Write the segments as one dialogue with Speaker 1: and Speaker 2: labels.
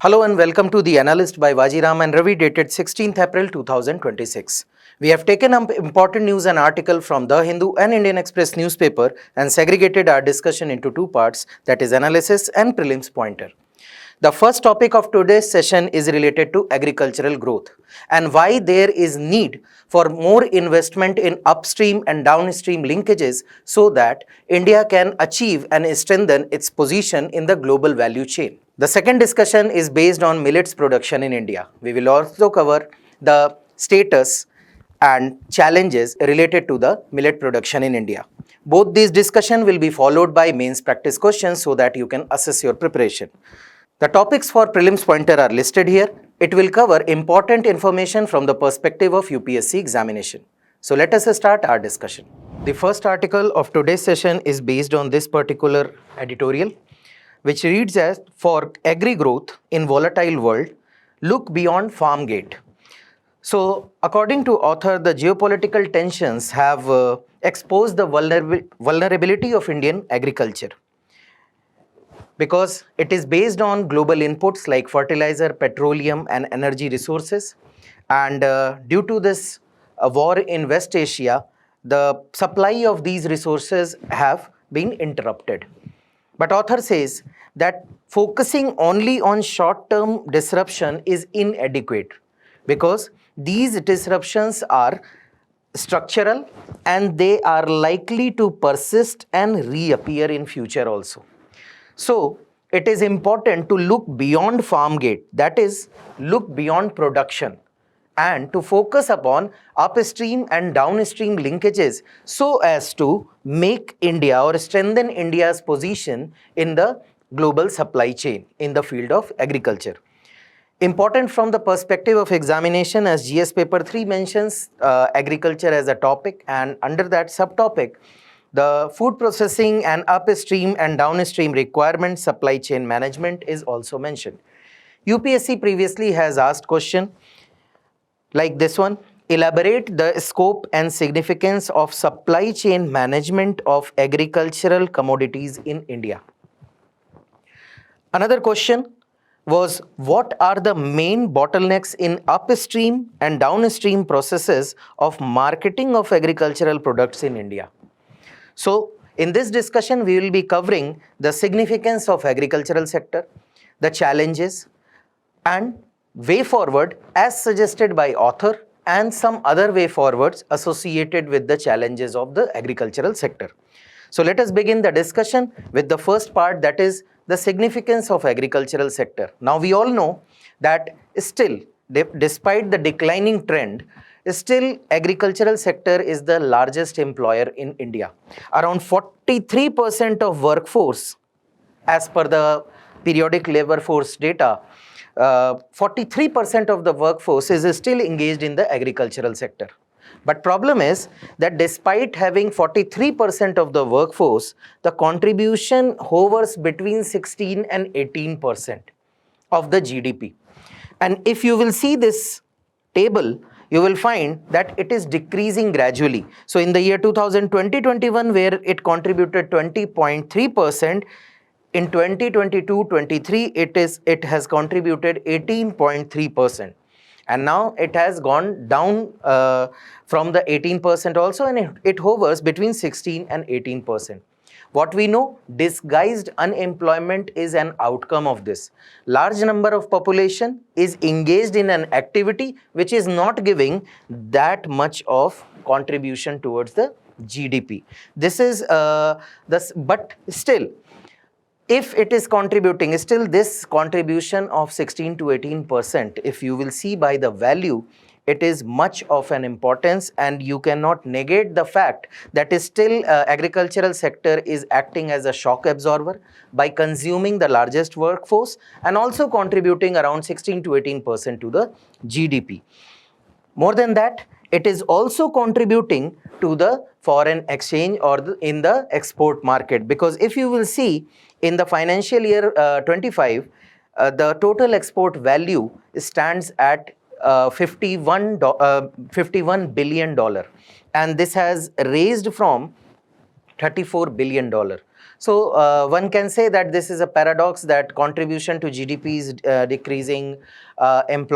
Speaker 1: Hello and welcome to the Analyst by Vajiram and Ravi dated 16th April 2026. We have taken up important news and article from The Hindu and Indian Express newspaper and segregated our discussion into two parts, that is analysis and prelims pointer. The first topic of today's session is related to agricultural growth and why there is need for more investment in upstream and downstream linkages so that India can achieve and strengthen its position in the global value chain. The second discussion is based on millets production in India. We will also cover the status and challenges related to the millet production in India. Both these discussion will be followed by mains practice questions so that you can assess your preparation. The topics for prelims pointer are listed here. It will cover important information from the perspective of UPSC examination. So let us start our discussion. The first article of today's session is based on this particular editorial, which reads as, for agri growth in volatile world, look beyond farm gate. So according to author, the geopolitical tensions have exposed the vulnerability of Indian agriculture, because it is based on global inputs like fertilizer, petroleum and energy resources, and due to this war in West Asia, the supply of these resources have been interrupted. But author says that focusing only on short-term disruption is inadequate because these disruptions are structural and they are likely to persist and reappear in future also. So it is important to look beyond farm gate, that is, look beyond production, and to focus upon upstream and downstream linkages so as to make India or strengthen India's position in the global supply chain in the field of agriculture. Important from the perspective of examination, as GS paper 3 mentions agriculture as a topic, and under that subtopic the food processing and upstream and downstream requirement supply chain management is also mentioned. UPSC previously has asked question like this one: elaborate the scope and significance of supply chain management of agricultural commodities in India. Another question was, what are the main bottlenecks in upstream and downstream processes of marketing of agricultural products in India? So in this discussion, we will be covering the significance of agricultural sector, the challenges and way forward as suggested by author, and some other way forwards associated with the challenges of the agricultural sector. So let us begin the discussion with the first part, that is the significance of agricultural sector. Now we all know that still, despite the declining trend, still agricultural sector is the largest employer in India. Around 43% of workforce, as per the periodic labor force data, 43% of the workforce is still engaged in the agricultural sector. But problem is that despite having 43% of the workforce, the contribution hovers between 16 and 18% of the GDP. And if you will see this table, you will find that it is decreasing gradually. So in the year 2020-21, where it contributed 20.3%, in 2022-23, it has contributed 18.3%. And now it has gone down from the 18% also, and it hovers between 16 and 18%. What we know, disguised unemployment is an outcome of this. Large number of population is engaged in an activity which is not giving that much of contribution towards the GDP. This is but still, if it is contributing, still this contribution of 16 to 18%, if you will see by the value, it is much of an importance, and you cannot negate the fact that is still agricultural sector is acting as a shock absorber by consuming the largest workforce and also contributing around 16 to 18% to the GDP. More than that, it is also contributing to the foreign exchange or in the export market, because if you will see in the financial year 25, the total export value stands at $51 billion, and this has raised from $34 billion. So one can say that this is a paradox, that contribution to GDP is decreasing, the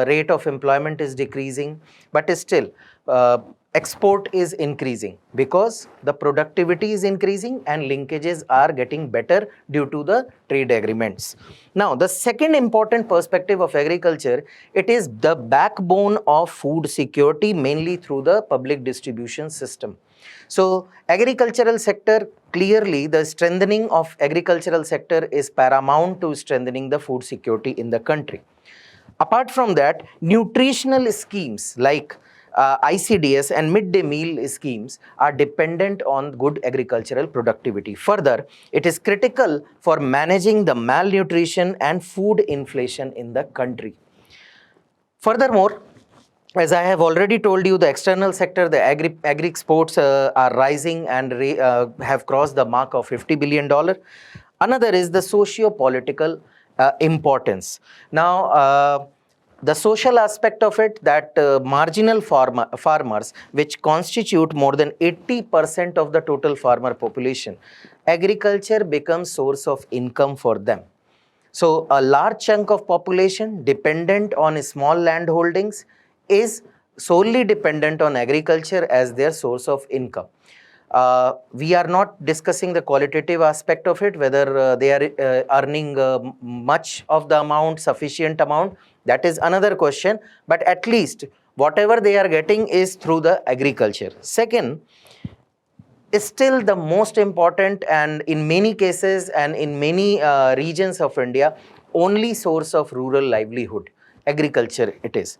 Speaker 1: rate of employment is decreasing, but still export is increasing because the productivity is increasing and linkages are getting better due to the trade agreements. Now, the second important perspective of agriculture, it is the backbone of food security, mainly through the public distribution system. So, agricultural sector, clearly the strengthening of agricultural sector is paramount to strengthening the food security in the country. Apart from that, nutritional schemes like ICDS and midday meal schemes are dependent on good agricultural productivity. Further, it is critical for managing the malnutrition and food inflation in the country. Furthermore, as I have already told you, the external sector, the agri exports are rising and have crossed the mark of $50 billion. Another is the socio-political importance. Now, the social aspect of it, that marginal farmers, which constitute more than 80% of the total farmer population, agriculture becomes source of income for them. So a large chunk of population dependent on small land holdings is solely dependent on agriculture as their source of income. We are not discussing the qualitative aspect of it, whether they are earning much of the amount, sufficient amount. That is another question, but at least whatever they are getting is through the agriculture. Second, is still the most important, and in many cases and in many regions of India, only source of rural livelihood, agriculture it is.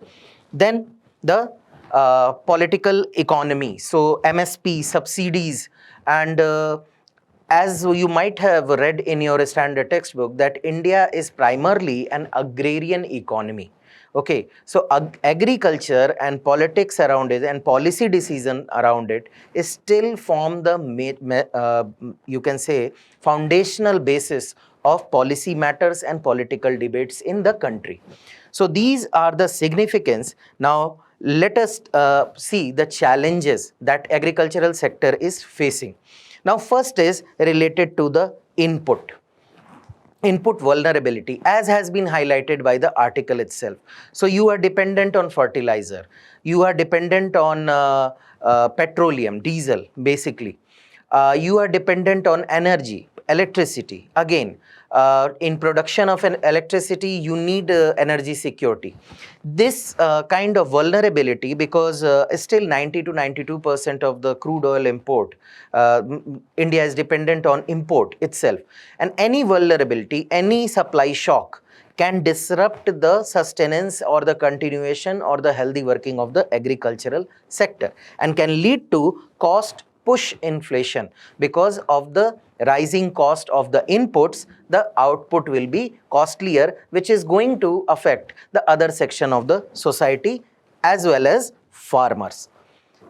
Speaker 1: Then the political economy, so MSP, subsidies, and as you might have read in your standard textbook, that India is primarily an agrarian economy. Okay, so agriculture and politics around it and policy decision around it is still form the you can say foundational basis of policy matters and political debates in the country. So these are the significance. Now let us see the challenges that agricultural sector is facing. Now first is related to the input vulnerability, as has been highlighted by the article itself. So you are dependent on fertilizer, you are dependent on petroleum, diesel basically, you are dependent on energy, electricity. Again, in production of an electricity, you need energy security. This kind of vulnerability, because still 90 to 92% of the crude oil import, India is dependent on import itself. And any vulnerability, any supply shock can disrupt the sustenance or the continuation or the healthy working of the agricultural sector, and can lead to cost push inflation. Because of the rising cost of the inputs, the output will be costlier, which is going to affect the other section of the society as well as farmers.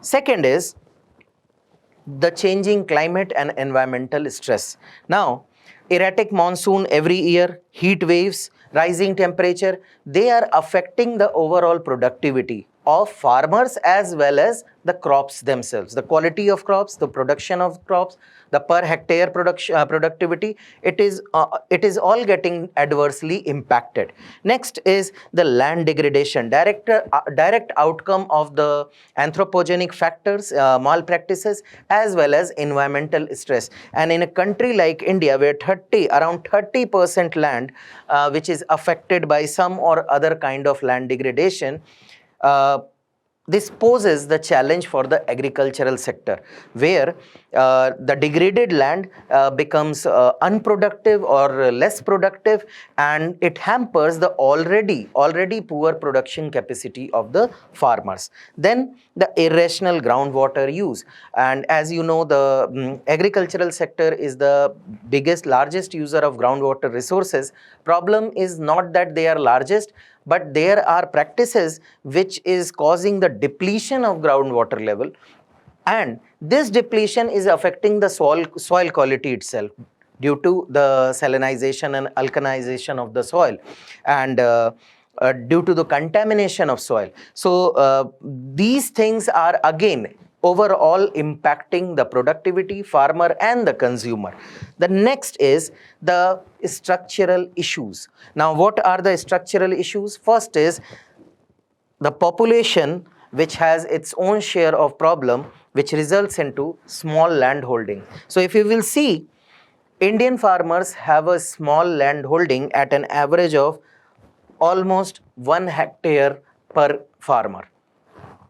Speaker 1: Second is the changing climate and environmental stress. Now, erratic monsoon every year, heat waves, rising temperature, they are affecting the overall productivity of farmers as well as the crops themselves. The quality of crops, the production of crops, the per hectare productivity, it is all getting adversely impacted. Next is the land degradation, direct outcome of the anthropogenic factors, malpractices, as well as environmental stress. And in a country like India, where around 30% land which is affected by some or other kind of land degradation, this poses the challenge for the agricultural sector, where the degraded land becomes unproductive or less productive, and it hampers the already poor production capacity of the farmers. Then the irrational groundwater use, and as you know, the agricultural sector is the largest user of groundwater resources. Problem is not that they are largest, but there are practices which is causing the depletion of groundwater level, and this depletion is affecting the soil quality itself due to the salinization and alkalinization of the soil, and due to the contamination of soil. So these things are again overall impacting the productivity, farmer and the consumer. The next is the structural issues. Now, what are the structural issues? First is the population, which has its own share of problem, which results into small land holding. So if you will see, Indian farmers have a small land holding at an average of almost 1 hectare per farmer.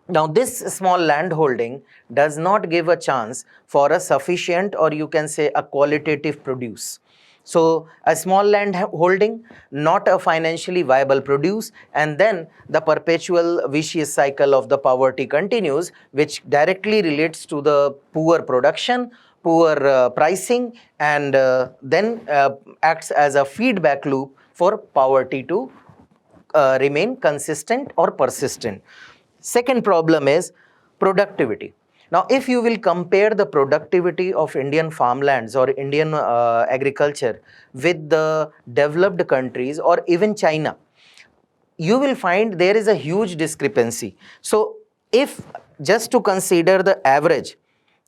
Speaker 1: Now, this small land holding does not give a chance for a sufficient, or you can say a qualitative produce. So, a small land holding, not a financially viable produce, and then the perpetual vicious cycle of the poverty continues, which directly relates to the poor production, poor pricing, and then acts as a feedback loop for poverty to remain consistent or persistent. Second problem is productivity. Now, if you will compare the productivity of Indian farmlands or Indian agriculture with the developed countries or even China, you will find there is a huge discrepancy. So, if just to consider the average,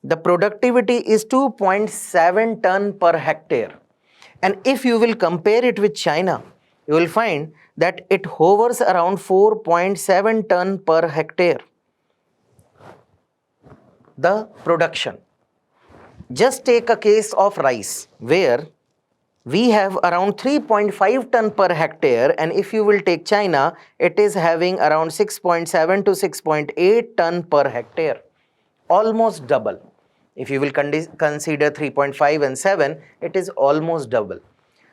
Speaker 1: the productivity is 2.7 ton per hectare. And if you will compare it with China, you will find that it hovers around 4.7 ton per hectare. The production. Just take a case of rice, where we have around 3.5 ton per hectare, and if you will take China, it is having around 6.7 to 6.8 ton per hectare, almost double. If you will consider 3.5 and 7, it is almost double.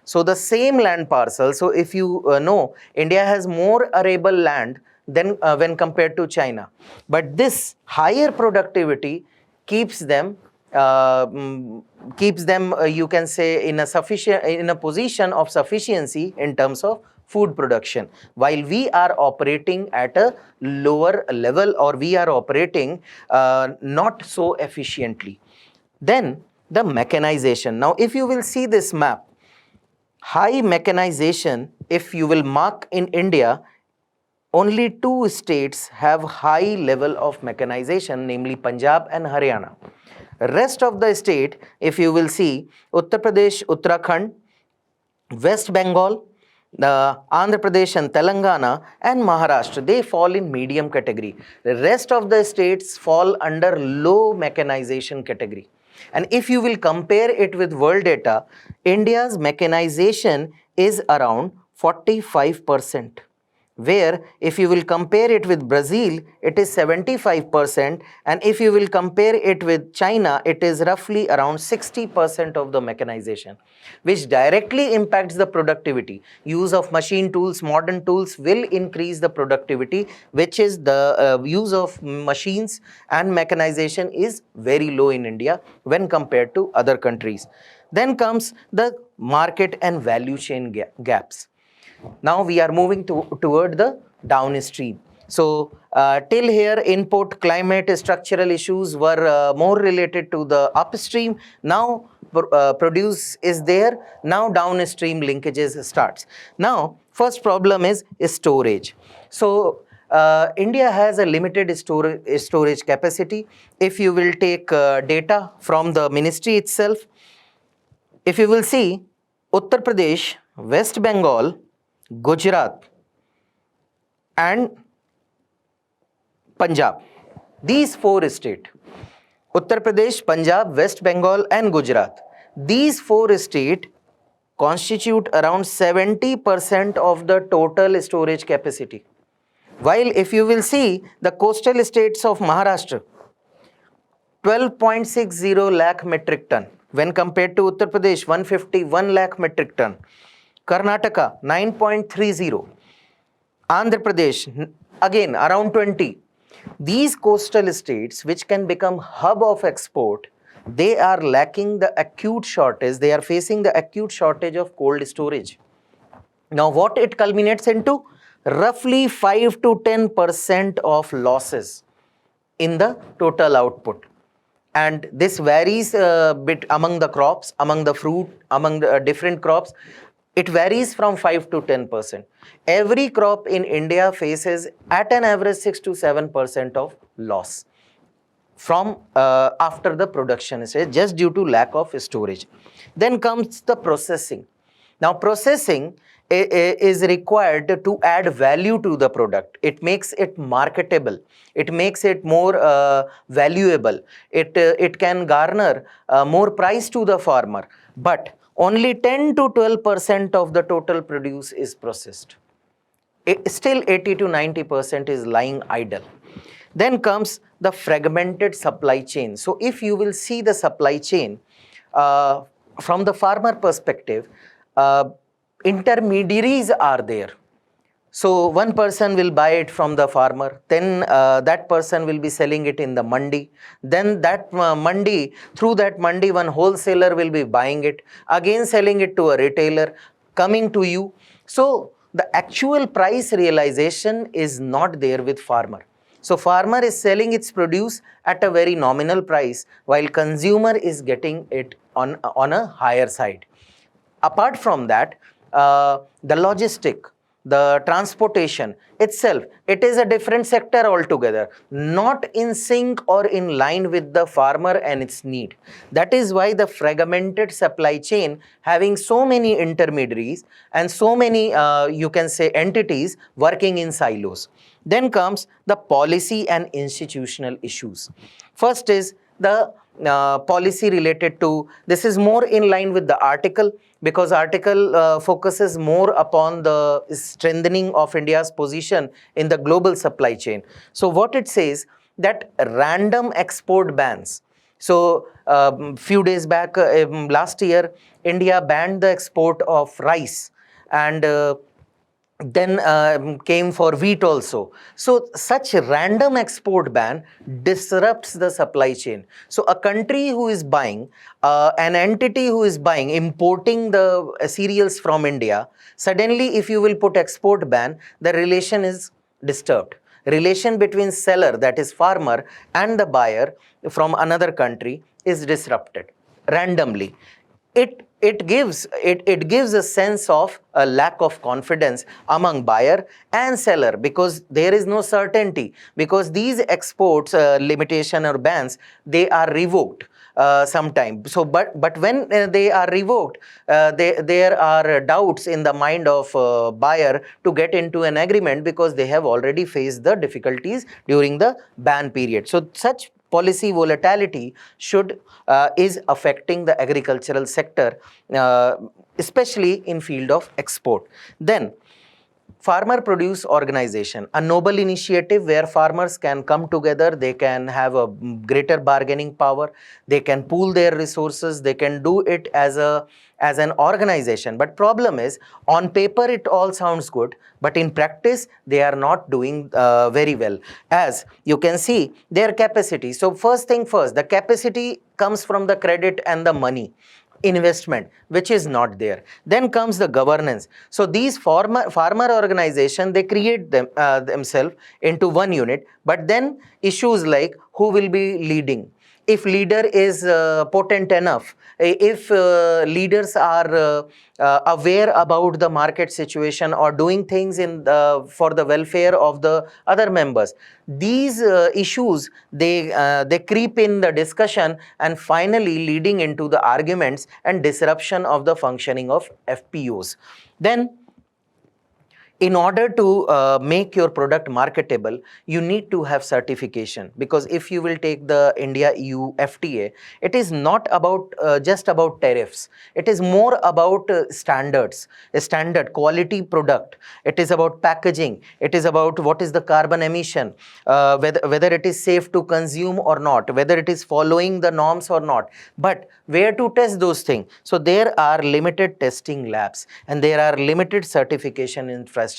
Speaker 1: So the same land parcel, so if you know, India has more arable land than when compared to China, but this higher productivity keeps them you can say in a position of sufficiency in terms of food production, while we are operating at a lower level, or we are operating not so efficiently. Then the mechanization. Now, if you will see this map, high mechanization, if you will mark in India, only 2 states have high level of mechanization, namely Punjab and Haryana. Rest of the state, if you will see, Uttar Pradesh, Uttarakhand, West Bengal, Andhra Pradesh and Telangana and Maharashtra, they fall in medium category. The rest of the states fall under low mechanization category. And if you will compare it with world data, India's mechanization is around 45%. Where if you will compare it with Brazil, it is 75%, and if you will compare it with China, it is roughly around 60% of the mechanization, which directly impacts the productivity. Use of machine tools, modern tools will increase the productivity, which is the use of machines and mechanization is very low in India when compared to other countries. Then comes the market and value chain gaps. Now we are moving toward the downstream. So till here, input, climate, structural issues were more related to the upstream. Now produce is there. Now downstream linkages starts. Now first problem is storage. So India has a limited storage capacity. If you will take data from the ministry itself, if you will see Uttar Pradesh, West Bengal, Gujarat and Punjab, these 4 states, Uttar Pradesh, Punjab, West Bengal and Gujarat, these 4 states constitute around 70% of the total storage capacity. While if you will see the coastal states of Maharashtra, 12.60 lakh metric ton, when compared to Uttar Pradesh, 151 lakh metric ton. Karnataka 9.30, Andhra Pradesh again around 20. These coastal states, which can become hub of export, they are lacking the acute shortage. They are facing the acute shortage of cold storage. Now, what it culminates into? Roughly 5 to 10% of losses in the total output. And this varies a bit among the crops, among the fruit, among the different crops. It varies from 5 to 10%. Every crop in India faces at an average 6 to 7% of loss. from after the production stage, just due to lack of storage. Then comes the processing. Now processing is required to add value to the product. It makes it marketable, it makes it more valuable, it can garner more price to the farmer, but only 10 to 12% of the total produce is processed. Still 80 to 90% is lying idle. Then comes the fragmented supply chain. So if you will see the supply chain from the farmer perspective, intermediaries are there. So one person will buy it from the farmer, then that person will be selling it in the mandi, then that mandi, through that mandi one wholesaler will be buying it, again selling it to a retailer, coming to you. So the actual price realization is not there with farmer. So farmer is selling its produce at a very nominal price, while consumer is getting it on a higher side. Apart from that, the logistic, the transportation itself, it is a different sector altogether, not in sync or in line with the farmer and its need. That is why the fragmented supply chain, having so many intermediaries and so many you can say entities working in silos. Then comes the policy and institutional issues. First is the policy related to, this is more in line with the article, because article focuses more upon the strengthening of India's position in the global supply chain. So what it says, that random export bans. So few days back, last year, India banned the export of rice, and then came for wheat also. So such random export ban disrupts the supply chain. So a country who is buying, an entity who is buying, importing the cereals from India, suddenly if you will put export ban, the relation is disturbed. Relation between seller, that is farmer, and the buyer from another country is disrupted randomly. It gives a sense of a lack of confidence among buyer and seller, because there is no certainty, because these exports limitation or bans, they are revoked sometime. So but when they are revoked, there are doubts in the mind of buyer to get into an agreement, because they have already faced the difficulties during the ban period. So such policy volatility is affecting the agricultural sector, especially in field of export. Then farmer produce organization, a noble initiative where farmers can come together, they can have a greater bargaining power, they can pool their resources, they can do it as an organization. But problem is, on paper it all sounds good, but in practice they are not doing very well. As you can see, their capacity. So first thing first, the capacity comes from the credit and the money investment, which is not there. Then comes the governance. So these farmer organization, they create themselves into one unit, but then issues like who will be leading, if leader is potent enough, if leaders are aware about the market situation or doing things for the welfare of the other members. These issues, they creep in the discussion, and finally leading into the arguments and disruption of the functioning of FPOs. Then in order to make your product marketable, you need to have certification, because if you will take the India EU FTA, it is not about just about tariffs. It is more about standards, a standard quality product. It is about packaging. It is about what is the carbon emission, whether it is safe to consume or not, whether it is following the norms or not. But where to test those things? So there are limited testing labs, and there are limited certification infrastructure.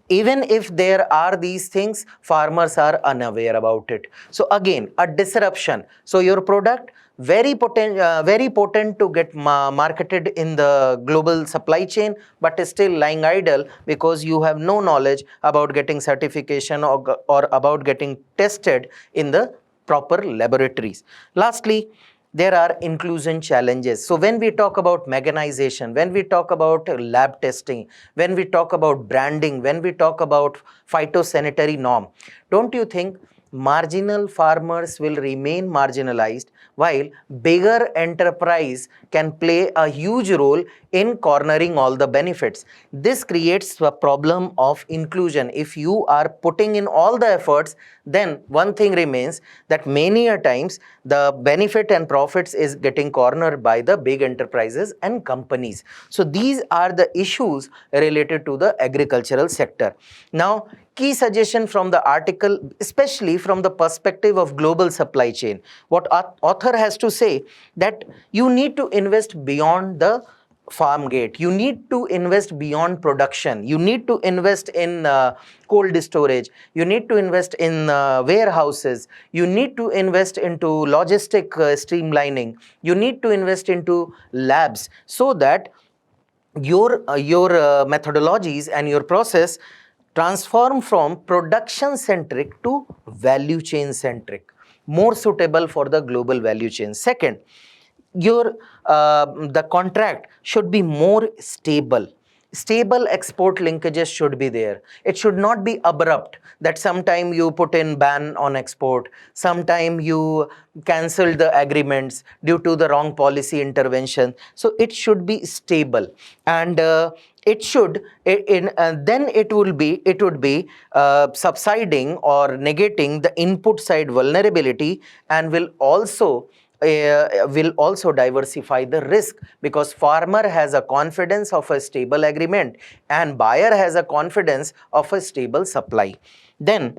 Speaker 1: Even if there are these things, farmers are unaware about it. So again, a disruption. So your product, very potent to get marketed in the global supply chain, but is still lying idle because you have no knowledge about getting certification or about getting tested in the proper laboratories. Lastly, there are inclusion challenges. So when we talk about mechanization, when we talk about lab testing, when we talk about branding, when we talk about phytosanitary norm, don't you think marginal farmers will remain marginalized, while bigger enterprise can play a huge role in cornering all the benefits. This creates a problem of inclusion. If you are putting in all the efforts, then one thing remains, that many a times the benefit and profits is getting cornered by the big enterprises and companies. So these are the issues related to the agricultural sector. Now, key suggestion from the article, especially from the perspective of global supply chain, what author has to say, that you need to invest beyond the farm gate, you need to invest beyond production, you need to invest in cold storage, you need to invest in warehouses, you need to invest into logistic streamlining, you need to invest into labs, so that your methodologies and your process transform from production centric to value chain centric, more suitable for the global value chain. Second, your the contract should be more stable. Stable export linkages should be there. It should not be abrupt, that sometime you put in ban on export, sometime you cancel the agreements due to the wrong policy intervention. So it should be stable, and it should then it would be subsiding or negating the input side vulnerability, and will also diversify the risk, because farmer has a confidence of a stable agreement and buyer has a confidence of a stable supply. Then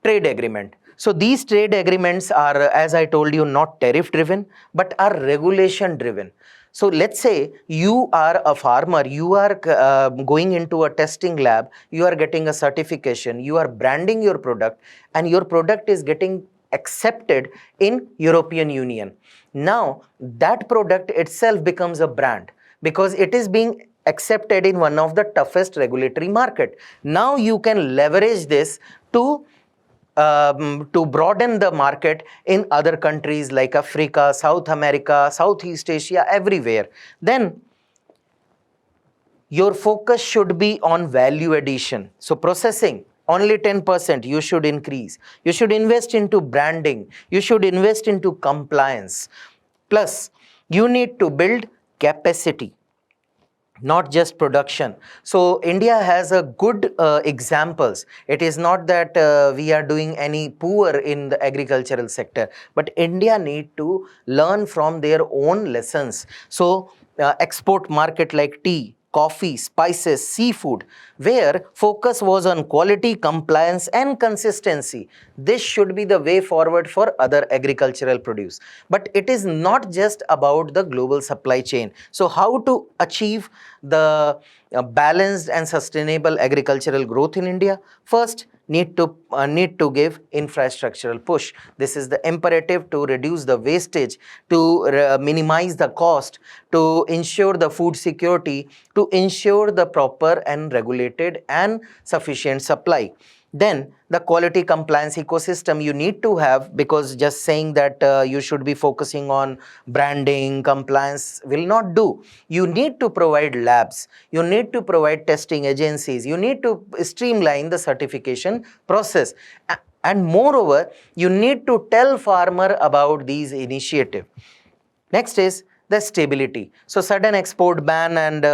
Speaker 1: trade agreement. So these trade agreements are, as I told you, not tariff driven, but are regulation driven. So let's say you are a farmer, you are going into a testing lab, you are getting a certification, you are branding your product, and your product is getting accepted in European Union. Now that product itself becomes a brand, because it is being accepted in one of the toughest regulatory market. Now you can leverage this to broaden the market in other countries like Africa, South America, Southeast Asia, everywhere. Then your focus should be on value addition. So processing, only 10% you should increase. You should invest into branding. You should invest into compliance. Plus, you need to build capacity, not just production. So India has a good examples. It is not that we are doing any poor in the agricultural sector, but India need to learn from their own lessons. So export market like tea, coffee, spices, seafood, where focus was on quality, compliance and consistency. This should be the way forward for other agricultural produce. But it is not just about the global supply chain. So how to achieve the balanced and sustainable agricultural growth in India? First, need to give infrastructural push. This is the imperative to reduce the wastage, to minimize the cost, to ensure the food security, to ensure the proper and regulated and sufficient supply. Then the quality compliance ecosystem you need to have, because just saying that you should be focusing on branding, compliance will not do. You need to provide labs, you need to provide testing agencies, you need to streamline the certification process. And moreover, you need to tell farmer about these initiatives. Next is the stability. So sudden export ban and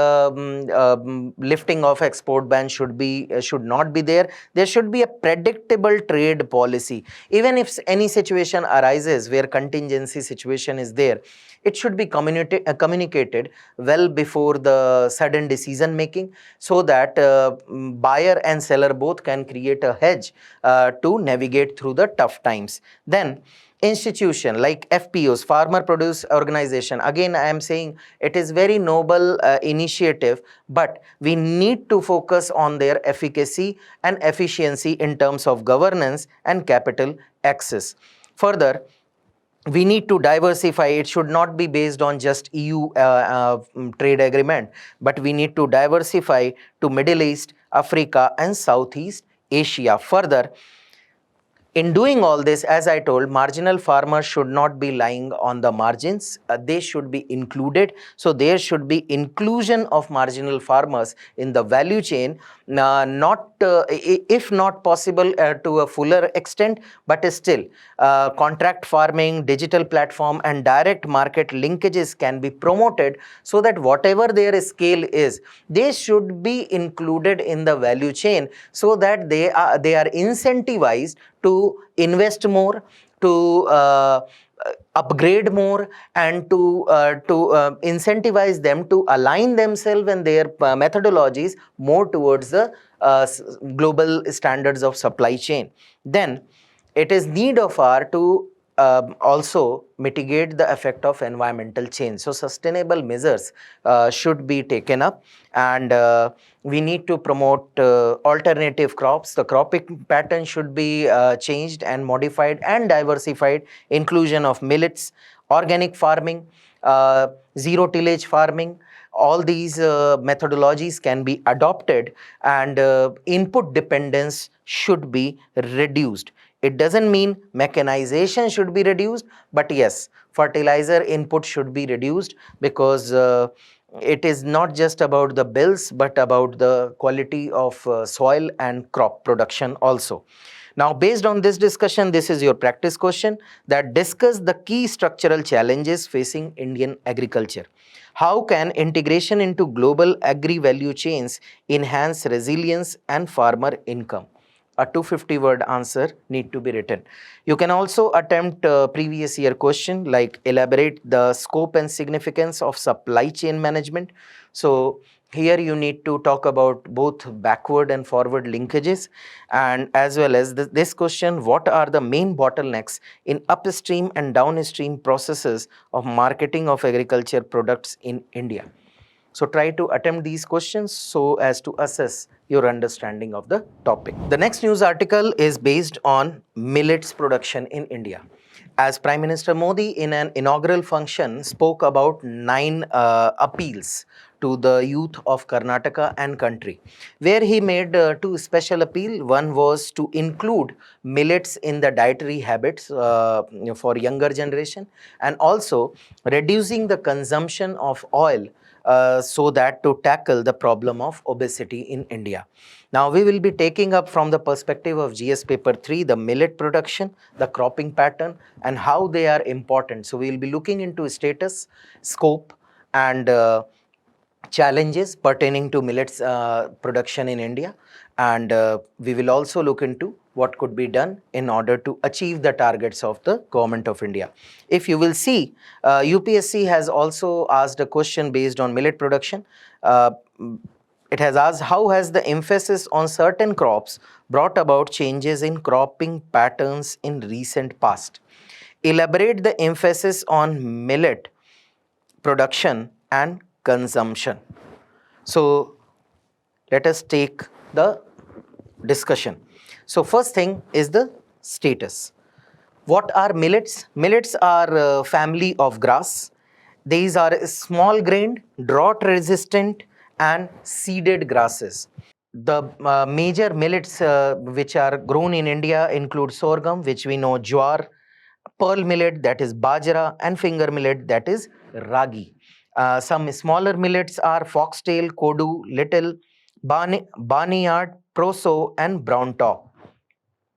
Speaker 1: lifting of export ban should not be there. There should be a predictable trade policy. Even if any situation arises where contingency situation is there, it should be communicated well before the sudden decision making, so that buyer and seller both can create a hedge to navigate through the tough times. Then institution like FPOs, farmer produce organization, again I am saying it is very noble initiative, but we need to focus on their efficacy and efficiency in terms of governance and capital access. Further, we need to diversify. It should not be based on just EU trade agreement, but we need to diversify to Middle East, Africa and Southeast Asia. Further, In doing all this, as I told, marginal farmers should not be lying on the margins. They should be included. So there should be inclusion of marginal farmers in the value chain, not if not possible to a fuller extent, but still contract farming, digital platform and direct market linkages can be promoted, so that whatever their scale is, they should be included in the value chain, so that they are incentivized to invest more, to upgrade more, and to incentivize them to align themselves and their methodologies more towards the global standards of supply chain. Then it is need of our to also mitigate the effect of environmental change. So sustainable measures should be taken up, and we need to promote alternative crops. The cropping pattern should be changed and modified and diversified. Inclusion of millets, organic farming, zero tillage farming, all these methodologies can be adopted, and input dependence should be reduced. It doesn't mean mechanization should be reduced, but yes, fertilizer input should be reduced, because it is not just about the bills, but about the quality of soil and crop production also. Now, based on this discussion, this is your practice question, that discuss the key structural challenges facing Indian agriculture. How can integration into global agri-value chains enhance resilience and farmer income? A 250-word answer need to be written. You can also attempt a previous year question like elaborate the scope and significance of supply chain management. So here you need to talk about both backward and forward linkages, and as well as this question, what are the main bottlenecks in upstream and downstream processes of marketing of agriculture products in India? So try to attempt these questions so as to assess your understanding of the topic. The next news article is based on millets production in India. As Prime Minister Modi in an inaugural function spoke about 9 appeals to the youth of Karnataka and country, where he made 2 special appeal. One was to include millets in the dietary habits for younger generation, and also reducing the consumption of oil, so that to tackle the problem of obesity in India. Now, we will be taking up from the perspective of GS paper 3, the millet production, the cropping pattern, and how they are important. So, we will be looking into status, scope, and challenges pertaining to millets production in India, and we will also look into what could be done in order to achieve the targets of the government of India. If you will see, UPSC has also asked a question based on millet production. It has asked, how has the emphasis on certain crops brought about changes in cropping patterns in recent past? Elaborate the emphasis on millet production and consumption. So let us take the discussion. So first thing is the status. What are millets? Millets are a family of grass. These are small grained, drought resistant and seeded grasses. The major millets which are grown in India include sorghum, which we know, jowar, pearl millet, that is bajra, and finger millet, that is ragi. Some smaller millets are foxtail, kodu, little, barnyard, proso, and brown top.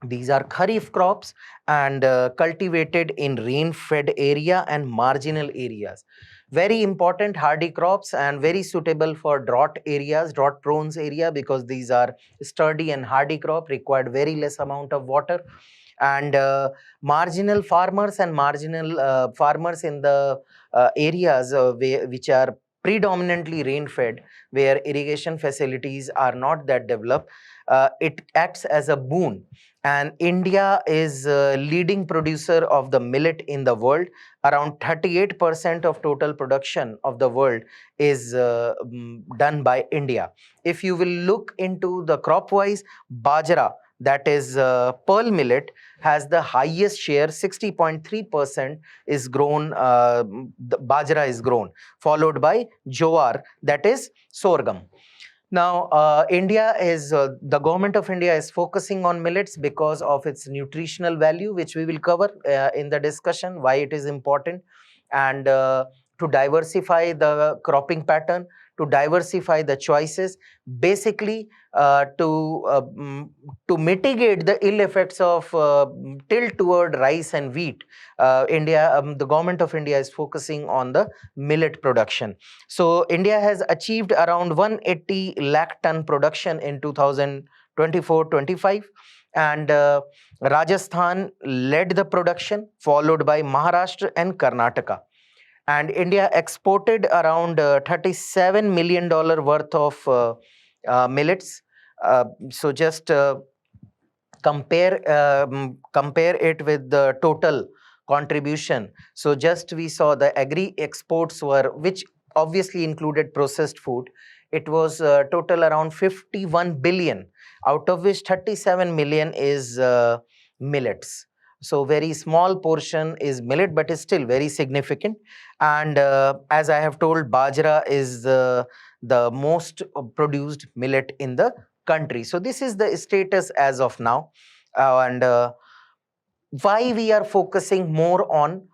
Speaker 1: These are kharif crops and cultivated in rain-fed area and marginal areas. Very important hardy crops and very suitable for drought areas, drought-prone area, because these are sturdy and hardy crop, required very less amount of water. And marginal farmers and marginal farmers in the areas which are predominantly rain-fed, where irrigation facilities are not that developed, it acts as a boon. And India is leading producer of the millet in the world. Around 38% of total production of the world is done by India. If you will look into the crop wise, bajra, that is pearl millet, has the highest share. 60.3% is grown, the bajra is grown, followed by jowar, that is sorghum. Now, the government of India is focusing on millets because of its nutritional value, which we will cover in the discussion, why it is important, and to diversify the cropping pattern, to diversify the choices, basically to mitigate the ill effects of tilt toward rice and wheat. The government of India is focusing on the millet production. So India has achieved around 180 lakh ton production in 2024-25, and Rajasthan led the production, followed by Maharashtra and Karnataka. And India exported around $37 million worth of millets. So just compare it with the total contribution. So just we saw the agri exports were, which obviously included processed food. It was total around 51 billion, out of which 37 million is millets. So very small portion is millet, but is still very significant. And as I have told, bajra is the most produced millet in the country. So this is the status as of now. And why we are focusing more on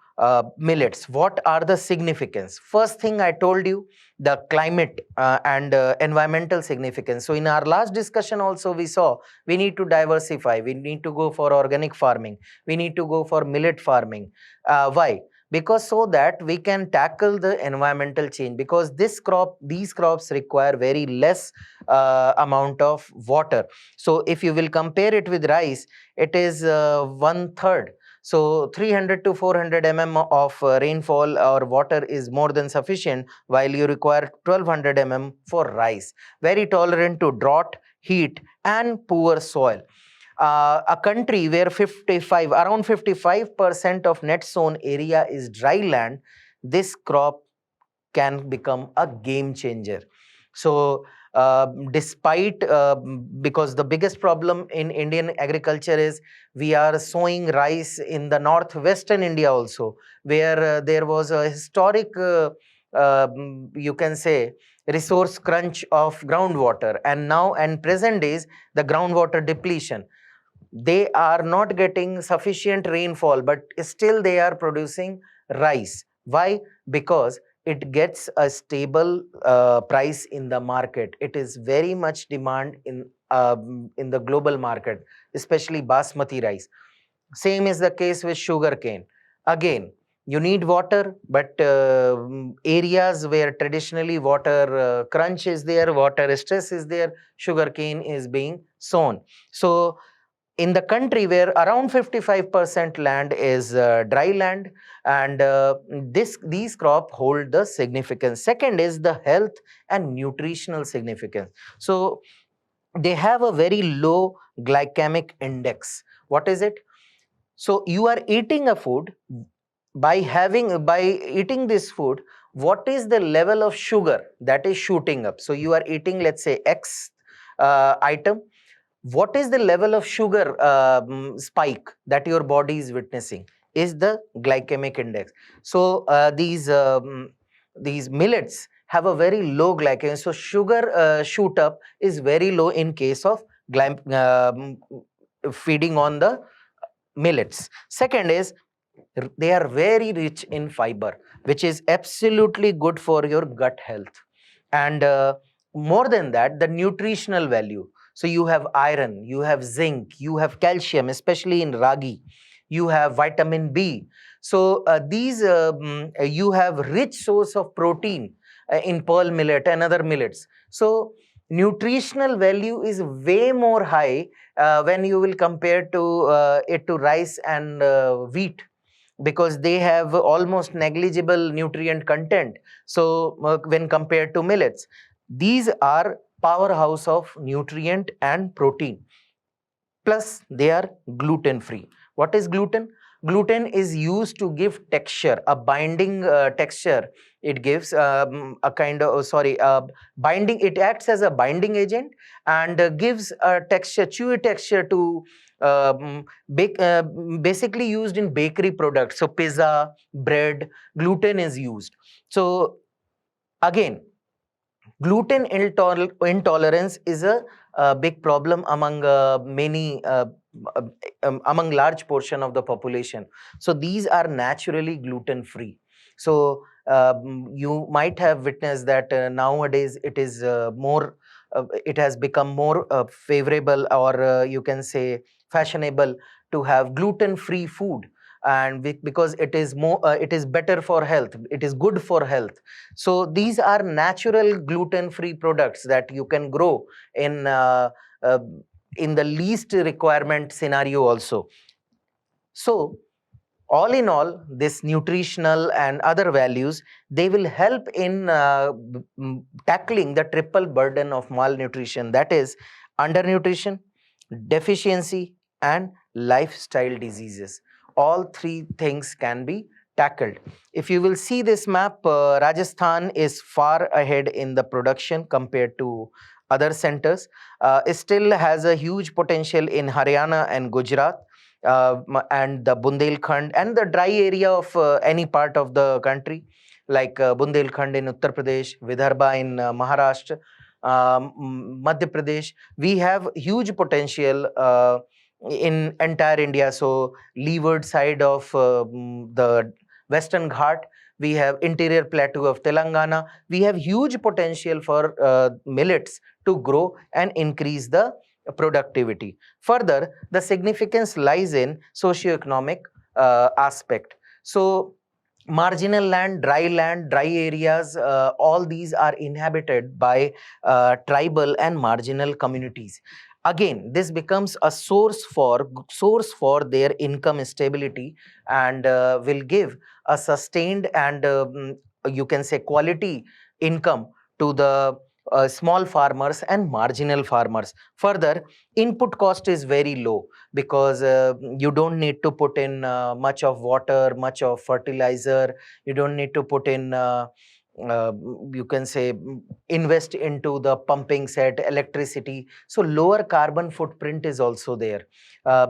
Speaker 1: millets? What are the significance? First thing I told you, the climate and environmental significance. So in our last discussion also we saw we need to diversify. We need to go for organic farming. We need to go for millet farming. Why? Because so that we can tackle the environmental change, because these crops require very less amount of water. So if you will compare it with rice, it is one third. So 300 to 400 of rainfall or water is more than sufficient, while you require 1200 for rice. Very tolerant to drought, heat, and poor soil. A country where around 55% of net sown area is dry land, this crop can become a game changer. So despite because the biggest problem in Indian agriculture is we are sowing rice in the northwestern India also, where there was a historic you can say resource crunch of groundwater, and now and present days the groundwater depletion. They are not getting sufficient rainfall, but still they are producing rice. Why? Because it gets a stable price in the market. It is very much demand in the global market, especially basmati rice. Same is the case with sugarcane. Again, you need water, but areas where traditionally water crunch is there, water stress is there, sugarcane is being sown. So in the country where around 55% land is dry land, and these crop hold the significance. Second is the health and nutritional significance. So they have a very low glycemic index. What is it? So you are eating a food, by eating this food, what is the level of sugar that is shooting up? So you are eating, let's say, X item. What is the level of sugar spike that your body is witnessing is the glycemic index. So these millets have a very low glycemic, so sugar shoot up is very low in case of feeding on the millets. Second is they are very rich in fiber, which is absolutely good for your gut health. And more than that, the nutritional value. So you have iron, you have zinc, you have calcium, especially in ragi. You have vitamin B. So you have rich source of protein in pearl millet and other millets. So nutritional value is way more high when you will compare it to rice and wheat, because they have almost negligible nutrient content. So when compared to millets, these are powerhouse of nutrient and protein. Plus they are gluten free. What is gluten? Gluten is used to give texture, a binding texture. It gives a kind of binding. It acts as a binding agent and gives a texture, chewy texture to basically used in bakery products. So pizza, bread, gluten is used. So again, Gluten intolerance is a big problem among many among large portion of the population. So these are naturally gluten free. So you might have witnessed that nowadays it is more it has become more favorable, or you can say fashionable, to have gluten free food. And because it is more it is better for health, it is good for health. So these are natural gluten-free products that you can grow uh, in the least requirement scenario also. So all in all, this nutritional and other values, they will help in tackling the triple burden of malnutrition, that is undernutrition, deficiency, and lifestyle diseases. All three things can be tackled. If you will see this map, Rajasthan is far ahead in the production compared to other centers. It still has a huge potential in Haryana and Gujarat, and the Bundelkhand and the dry area of any part of the country, like Bundelkhand in Uttar Pradesh, Vidarbha in Maharashtra, Madhya Pradesh. We have huge potential in entire India. So leeward side of the Western Ghat, we have interior plateau of Telangana. We have huge potential for millets to grow and increase the productivity. Further, the significance lies in socioeconomic aspect. So marginal land, dry areas, all these are inhabited by tribal and marginal communities. Again, this becomes a source for their income stability, and will give a sustained and you can say quality income to the small farmers and marginal farmers. Further, input cost is very low, because you don't need to put in much of water, much of fertilizer. You don't need to put in uh, you can say invest into the pumping set, electricity. So lower carbon footprint is also there,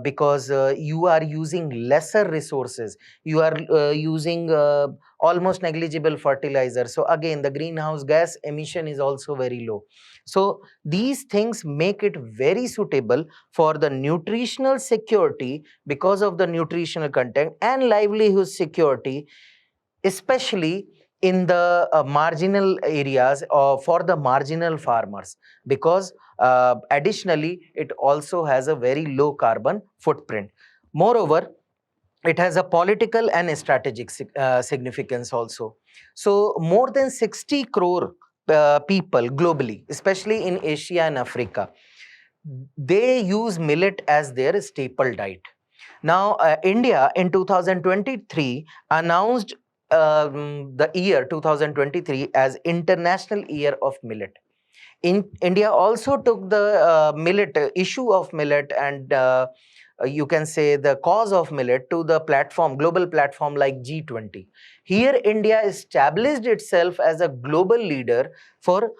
Speaker 1: because you are using lesser resources. You are using almost negligible fertilizer. So again, the greenhouse gas emission is also very low. So these things make it very suitable for the nutritional security, because of the nutritional content, and livelihood security, especially in the marginal areas, or for the marginal farmers, because additionally it also has a very low carbon footprint. Moreover, it has a political and strategic significance also. So more than 60 crore people globally, especially in Asia and Africa, they use millet as their staple diet. Now, India in 2023 announced the year 2023 as International Year of Millet. In India also took the millet issue of millet, and you can say the cause of millet, to the platform, global platform like G20. Here, India established itself as a global leader for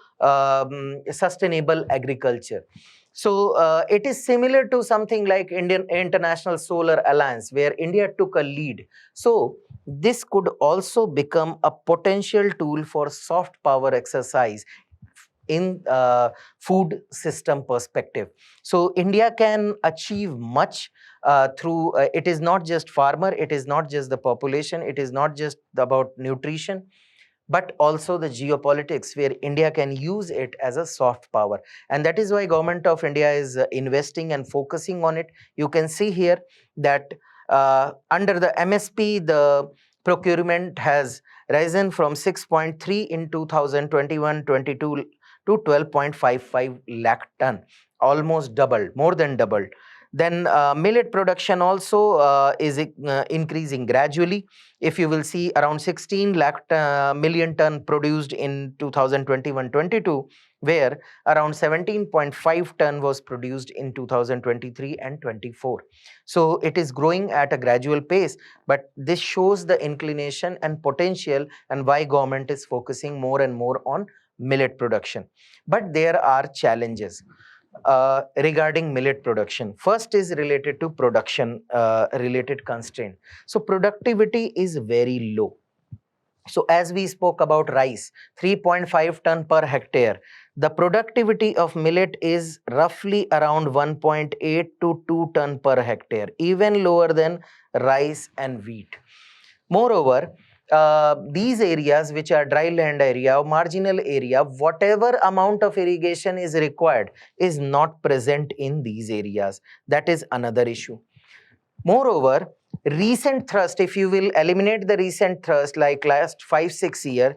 Speaker 1: sustainable agriculture. So it is similar to something like Indian International Solar Alliance, where India took a lead. So this could also become a potential tool for soft power exercise in food system perspective. So India can achieve much through it is not just farmer, it is not just the population, it is not just about nutrition, but also the geopolitics, where India can use it as a soft power. And that is why government of India is investing and focusing on it. You can see here that under the MSP, the procurement has risen from 6.3 in 2021-22 to 12.55 lakh ton, almost doubled, more than doubled. Then millet production also is increasing gradually. If you will see, around 16 lakh million ton produced in 2021-22, where around 17.5 ton was produced in 2023 and 24. So it is growing at a gradual pace, but this shows the inclination and potential, and why government is focusing more and more on millet production. But there are challenges regarding millet production. First is related to production related constraint. So productivity is very low. So as we spoke about rice, 3.5 ton per hectare. The productivity of millet is roughly around 1.8 to 2 ton per hectare, even lower than rice and wheat. Moreover, these areas which are dry land area or marginal area, whatever amount of irrigation is required is not present in these areas. That is another issue. Moreover, recent thrust, if you will eliminate the recent thrust like last 5-6 years,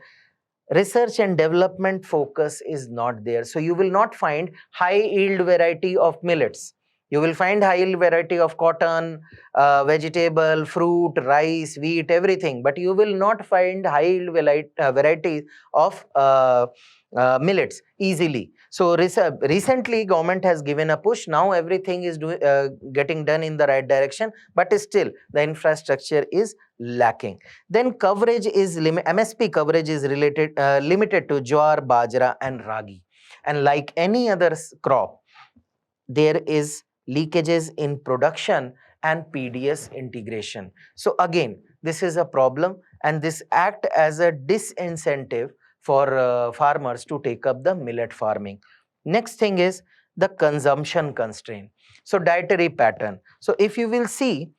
Speaker 1: research and development focus is not there. So you will not find high yield variety of millets. You will find high yield variety of cotton, vegetable, fruit, rice, wheat, everything. But you will not find high yield variety of millets easily. So recently government has given a push. Now everything is getting done in the right direction, but still the infrastructure is lacking. Then coverage is MSP coverage is limited to jowar, bajra and ragi. And like any other crop, there is leakages in production and PDS integration. So again, this is a problem, and this act as a disincentive for farmers to take up the millet farming. Next thing is the consumption constraint. So dietary pattern. So if you will see,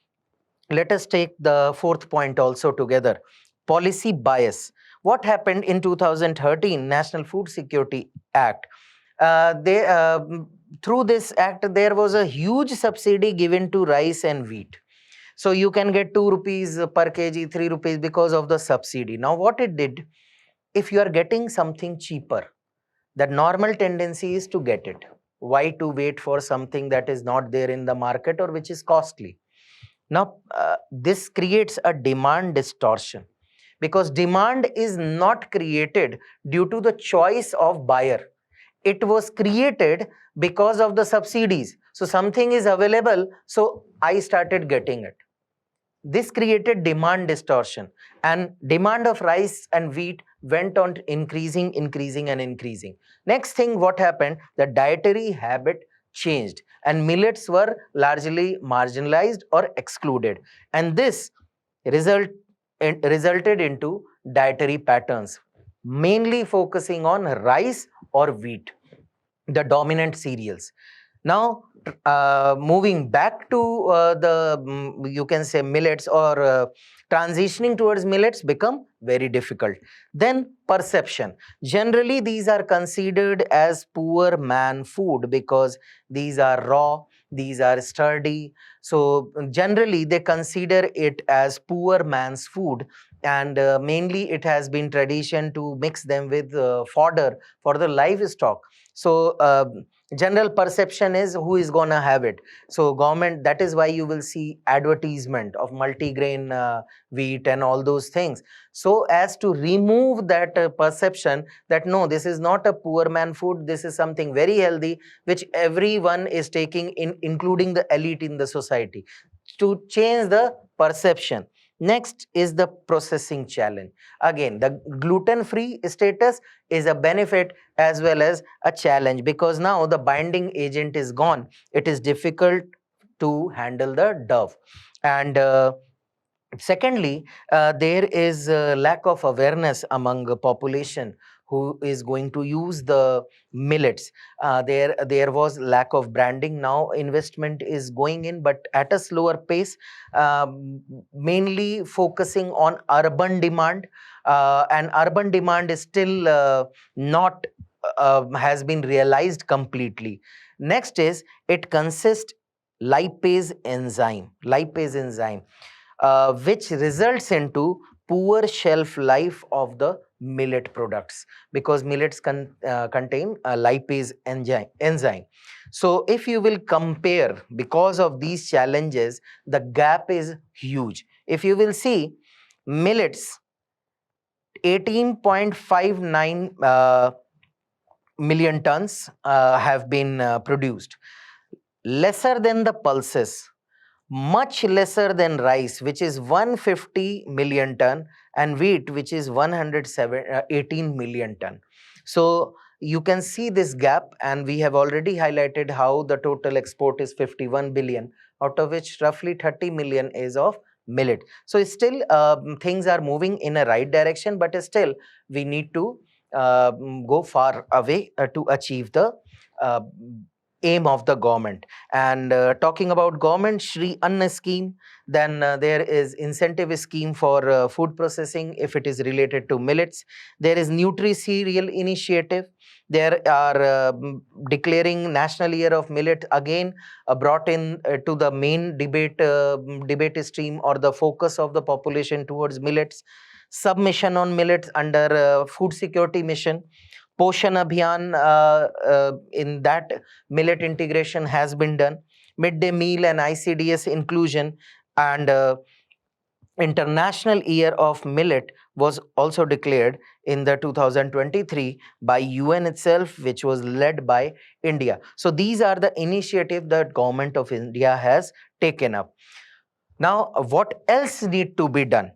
Speaker 1: let us take the fourth point also together. Policy bias. What happened in 2013 National Food Security Act? Through this act, there was a huge subsidy given to rice and wheat. So you can get 2 rupees per kg, 3 rupees because of the subsidy. Now what it did, if you are getting something cheaper, the normal tendency is to get it. Why to wait for something that is not there in the market or which is costly? Now, this creates a demand distortion, because demand is not created due to the choice of buyer. It was created because of the subsidies. So something is available, so I started getting it. This created demand distortion, and demand of rice and wheat went on increasing and increasing. Next thing, what happened? The dietary habit changed and millets were largely marginalized or excluded, and this resulted into dietary patterns mainly focusing on rice or wheat, the dominant cereals. Now, moving back to you can say millets, or transitioning towards millets become very difficult. Then perception. Generally, these are considered as poor man food because these are raw, these are sturdy. So generally, they consider it as poor man's food, and mainly it has been tradition to mix them with fodder for the livestock. So general perception is who is gonna have it. So government, that is why you will see advertisement of multigrain wheat and all those things, so as to remove that perception that no, this is not a poor man food, this is something very healthy which everyone is taking in, including the elite in the society, to change the perception. Next is the processing challenge. Again, the gluten-free status is a benefit as well as a challenge, because now the binding agent is gone. It is difficult to handle the dough. And secondly, there is a lack of awareness among the population who is going to use the millets. There was lack of branding. Now investment is going in, but at a slower pace, mainly focusing on urban demand. And urban demand is still not has been realized completely. Next is, it consists lipase enzyme, which results into poor shelf life of the millet products, because millets contain a lipase enzyme. So if you will compare, because of these challenges, the gap is huge. If you will see, millets 18.59 million tons have been produced, lesser than the pulses, much lesser than rice, which is 150 million ton, and wheat, which is 118 million ton. So you can see this gap, and we have already highlighted how the total export is 51 billion, out of which roughly 30 million is of millet. So still things are moving in a right direction, but still we need to go far away to achieve the uh, aim of the government. And talking about government, Shri Anna scheme, then there is incentive scheme for food processing if it is related to millets. There is Nutri Cereal initiative. There are declaring National Year of Millet, again brought in to the main debate stream or the focus of the population towards millets. Submission on millets under food security mission. Poshan Abhiyan, in that millet integration has been done. Midday meal and ICDS inclusion, and International Year of Millet was also declared in the 2023 by UN itself, which was led by India. So these are the initiatives that government of India has taken up. Now, what else need to be done?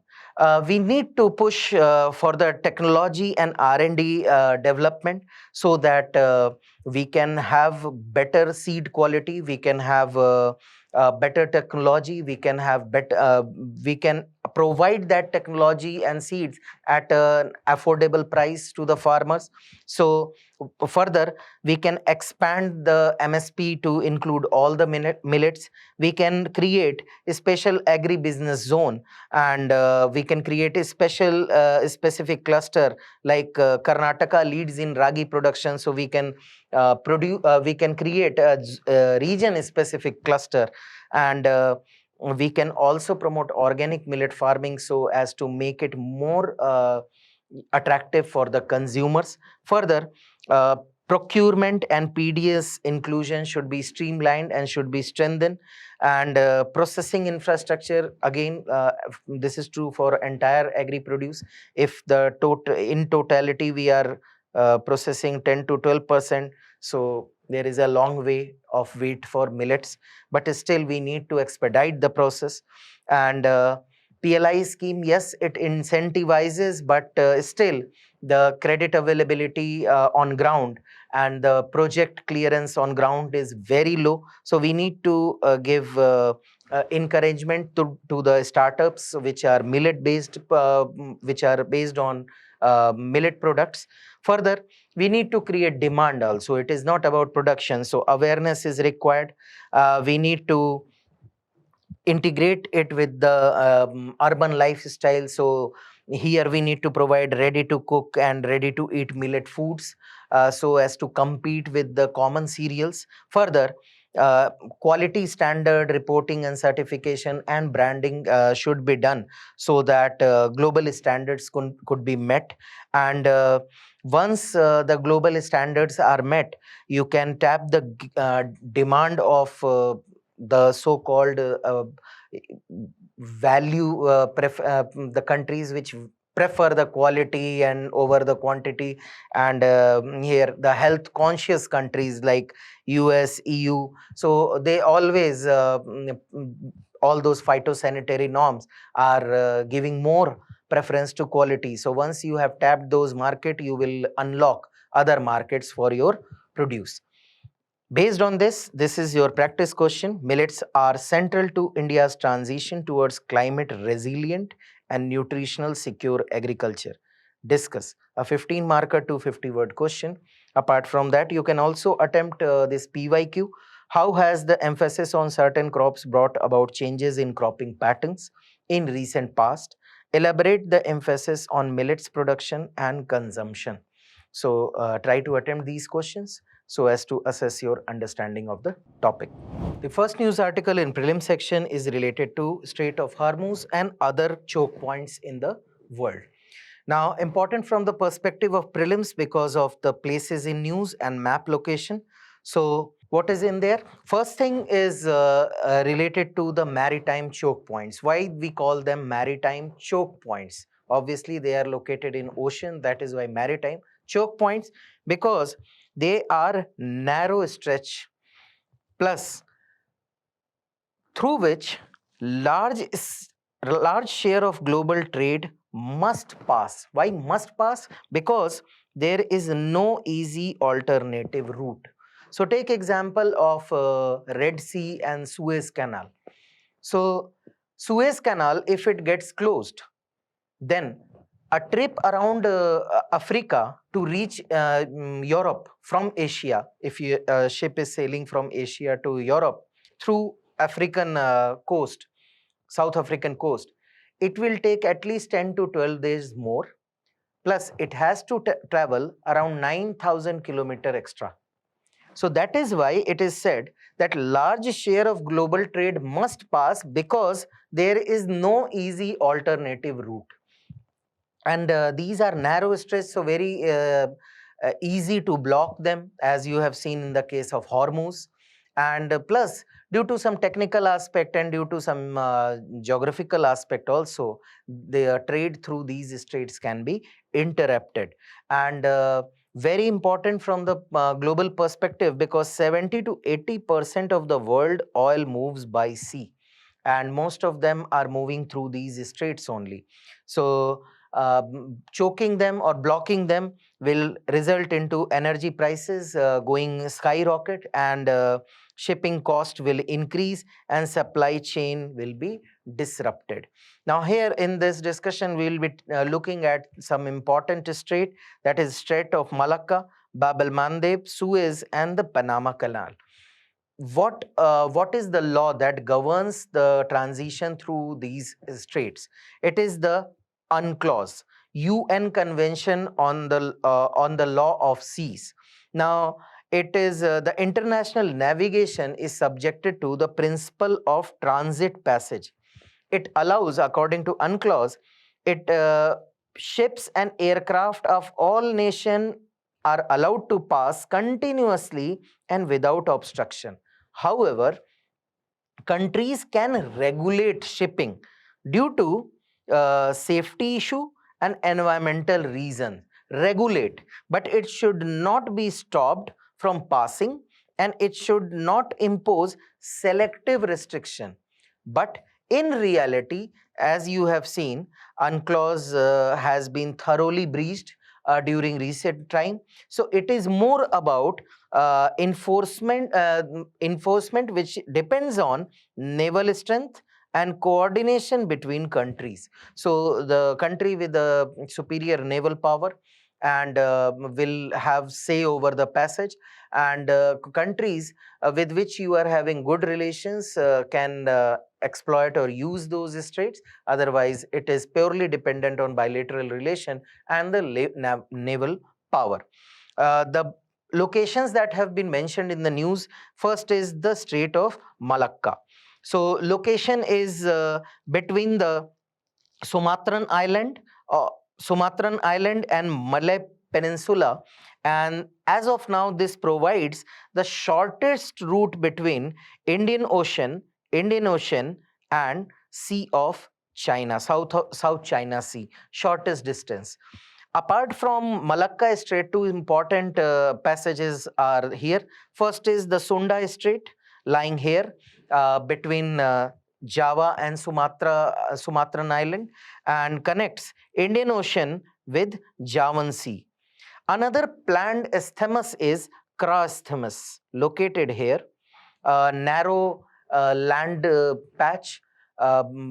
Speaker 1: We need to push for the technology and R&D development, so that we can have better seed quality, we can have better technology, we can have better, we can provide that technology and seeds at an affordable price to the farmers. So further, we can expand the MSP to include all the millets. We can create a special agri-business zone, and we can create a special specific cluster, like Karnataka leads in ragi production, so we can we can create a region specific cluster. And we can also promote organic millet farming so as to make it more attractive for the consumers. Further, procurement and PDS inclusion should be streamlined and should be strengthened. And processing infrastructure, again, this is true for entire agri produce. If the in totality we are processing 10 to 12%, so there is a long way of wait for millets, but still we need to expedite the process. And PLI scheme, yes, it incentivizes, but still the credit availability on ground and the project clearance on ground is very low. So we need to give encouragement to the startups which are millet based, which are based on millet products. Further, we need to create demand also. It is not about production, so awareness is required. We need to integrate it with the urban lifestyle. So here we need to provide ready to cook and ready to eat millet foods, so as to compete with the common cereals. Further, uh, quality standard reporting and certification and branding should be done, so that global standards could be met. And once the global standards are met, you can tap the demand of the so-called value the countries which prefer the quality and over the quantity. And here the health conscious countries like US, EU, so they always all those phytosanitary norms are giving more preference to quality. So once you have tapped those market, you will unlock other markets for your produce. Based on this, this is your practice question. Millets are central to India's transition towards climate resilient and nutritional secure agriculture. Discuss a 15 marker to 50 word question. Apart from that, you can also attempt this PYQ. How has the emphasis on certain crops brought about changes in cropping patterns in recent past? Elaborate the emphasis on millets production and consumption. So try to attempt these questions so as to assess your understanding of the topic. The first news article in prelim section is related to Strait of Hormuz and other choke points in the world. Now, important from the perspective of prelims because of the places in news and map location. So, what is in there? First thing is related to the maritime choke points. Why we call them maritime choke points? Obviously, they are located in ocean. That is why maritime choke points, because they are narrow stretch plus through which large share of global trade must pass. Why must pass? Because there is no easy alternative route. So take example of Red Sea and Suez Canal. So Suez Canal, if it gets closed, then a trip around Africa to reach Europe from Asia, if a ship is sailing from Asia to Europe through African coast, South African coast, it will take at least 10 to 12 days more. Plus, it has to travel around 9,000 kilometer extra. So that is why it is said that large share of global trade must pass, because there is no easy alternative route. And these are narrow straits, so very easy to block them, as you have seen in the case of Hormuz. And plus, due to some technical aspect and due to some geographical aspect also, the trade through these straits can be interrupted. And very important from the global perspective, because 70 to 80% of the world oil moves by sea, and most of them are moving through these straits only. So choking them or blocking them will result into energy prices going skyrocket, and shipping cost will increase, and supply chain will be disrupted. Now here in this discussion, we will be looking at some important strait, that is Strait of Malacca, Bab el Mandeb, Suez, and the Panama Canal. What is the law that governs the transition through these straits? It is the UNCLOS, UN Convention on the Law of Seas. Now, it is the international navigation is subjected to the principle of transit passage. It allows, according to UNCLOS, it ships and aircraft of all nations are allowed to pass continuously and without obstruction. However, countries can regulate shipping due to safety issue and environmental reason. Regulate, but it should not be stopped from passing, and it should not impose selective restriction. But in reality, as you have seen, UNCLOS has been thoroughly breached during recent time. So it is more about enforcement which depends on naval strength and coordination between countries. So the country with the superior naval power and will have say over the passage, and countries with which you are having good relations can exploit or use those straits. Otherwise, it is purely dependent on bilateral relation and the naval power. The locations that have been mentioned in the news, first is the Strait of Malacca. So location is between the Sumatran Island, Sumatran Island and Malay Peninsula, and as of now, this provides the shortest route between Indian Ocean, and Sea of China, South China Sea, shortest distance. Apart from Malacca Strait, two important passages are here. First is the Sunda Strait, lying here between Java and Sumatran Island, and connects Indian Ocean with Javan Sea. Another planned isthmus is Kra Isthmus, located here, a narrow land patch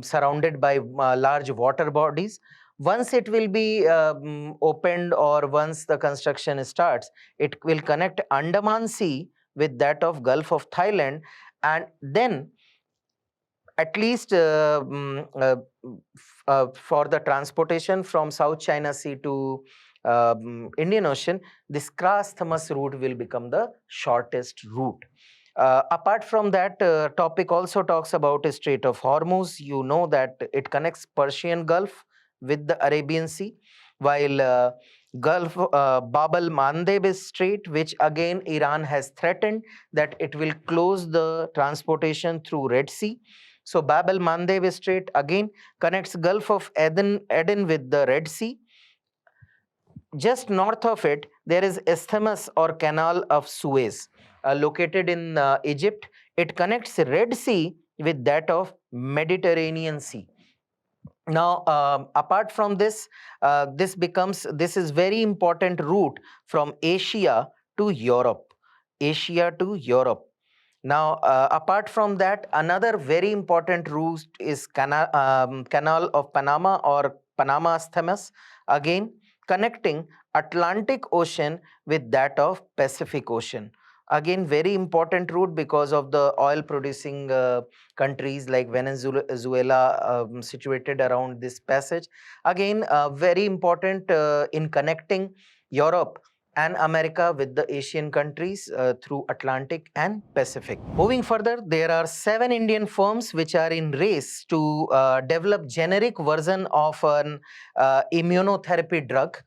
Speaker 1: surrounded by large water bodies. Once it will be opened, or once the construction starts, it will connect Andaman Sea with that of Gulf of Thailand, and then at least for the transportation from South China Sea to Indian Ocean, this Kra-Isthmus route will become the shortest route. Apart from that, topic also talks about a Strait of Hormuz. You know that it connects Persian Gulf with the Arabian Sea, while Gulf Bab el Mandeb Strait, which again Iran has threatened that it will close the transportation through Red Sea. So Bab el Mandeb Strait again connects Gulf of Eden with the Red Sea. Just north of it, there is Isthmus or Canal of Suez, located in Egypt. It connects Red Sea with that of Mediterranean Sea. Now, apart from this, this is very important route from Asia to Europe. Asia to Europe. Now, apart from that, another very important route is Canal of Panama or Panama Isthmus, again connecting Atlantic Ocean with that of Pacific Ocean. Again, very important route because of the oil producing countries like Venezuela situated around this passage. Again, very important in connecting Europe and America with the Asian countries through Atlantic and Pacific. Moving further, there are 7 Indian firms which are in race to develop generic version of an immunotherapy drug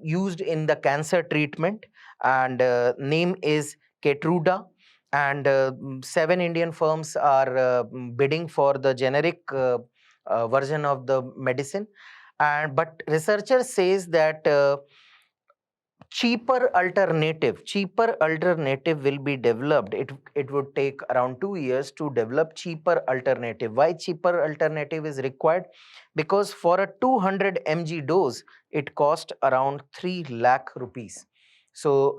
Speaker 1: used in the cancer treatment, and name is Keytruda. And 7 Indian firms are bidding for the generic version of the medicine. And but researchers says that cheaper alternative will be developed. It would take around 2 years to develop cheaper alternative. Why cheaper alternative is required? Because for a 200 mg dose it cost around 3 lakh rupees. So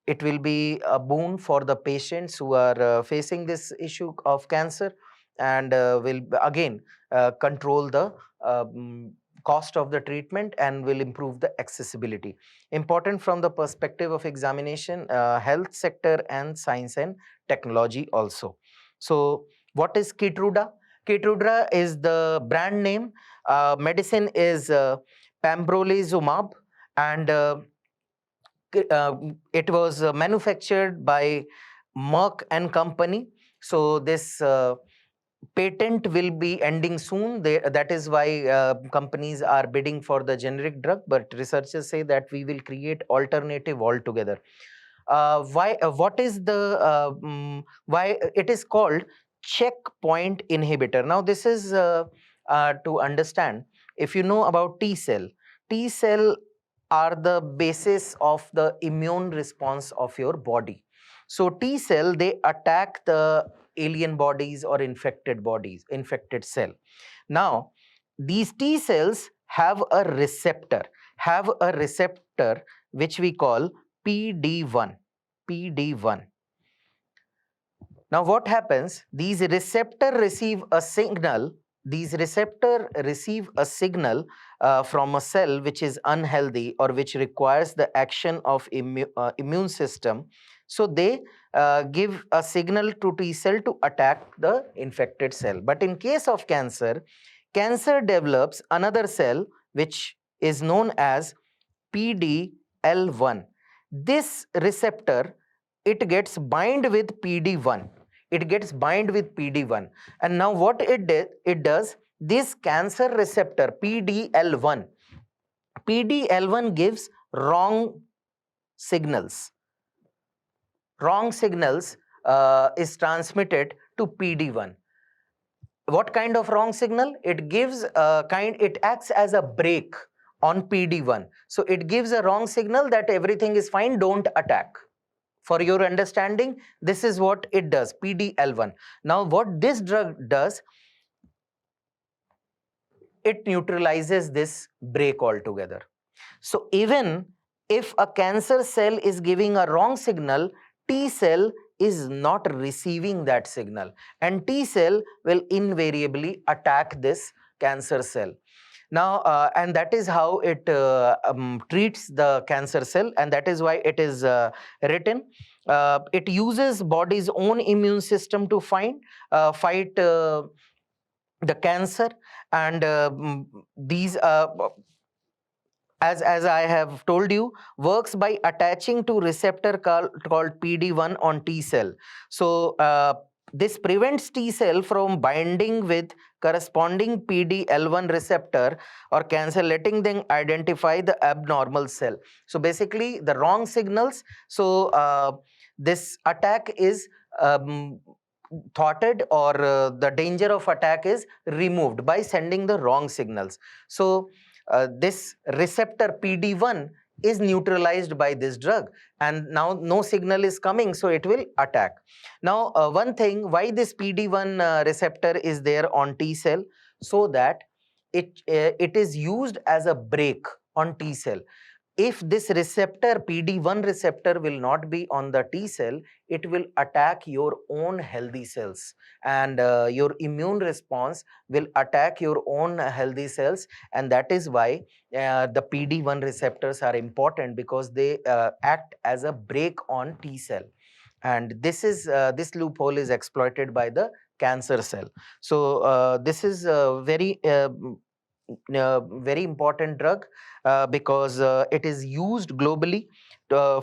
Speaker 1: it will be a boon for the patients who are facing this issue of cancer, and will again control the cost of the treatment and will improve the accessibility. Important from the perspective of examination, health sector and science and technology also. So what is Keytruda? Keytruda is the brand name. Medicine is pembrolizumab, and it was manufactured by Merck and Company. So this patent will be ending soon. That is why companies are bidding for the generic drug, but researchers say that we will create alternative altogether. What is the why it is called checkpoint inhibitor? Now this is to understand. If you know about T cell are the basis of the immune response of your body. So T cell, they attack the alien bodies or infected cell. Now these T cells have a receptor which we call PD1. PD1. Now what happens? These receptor receive a signal from a cell which is unhealthy or which requires the action of immune system. So they give a signal to T cell to attack the infected cell. But in case of cancer, cancer develops another cell which is known as PDL1. This receptor, it gets bind with PD1. It gets bind with PD1. And now what it does, this cancer receptor PDL1 gives wrong signals. Wrong signals is transmitted to PD1. What kind of wrong signal? It acts as a brake on PD1. So it gives a wrong signal that everything is fine, don't attack. For your understanding, this is what it does, PDL1. Now what this drug does, it neutralizes this brake altogether. So even if a cancer cell is giving a wrong signal, T cell is not receiving that signal, and T cell will invariably attack this cancer cell. Now and that is how it treats the cancer cell, and that is why it is written. It uses body's own immune system to fight the cancer, and these as I have told you, works by attaching to receptor called PD1 on T cell. So this prevents T cell from binding with corresponding PDL1 receptor or cancer, letting them identify the abnormal cell. So basically the wrong signals. So this attack is thwarted, or the danger of attack is removed by sending the wrong signals. So this receptor PD1 is neutralized by this drug, and now no signal is coming, so it will attack. Now one thing, why this PD1 receptor is there on T cell, so that it is used as a brake on T cell. if this receptor, PD-1 receptor, will not be on the T cell, it will attack your own healthy cells, and your immune response will attack your own healthy cells. And that is why the PD-1 receptors are important, because they act as a brake on T cell. And this loophole is exploited by the cancer cell. So this is a very important drug, because it is used globally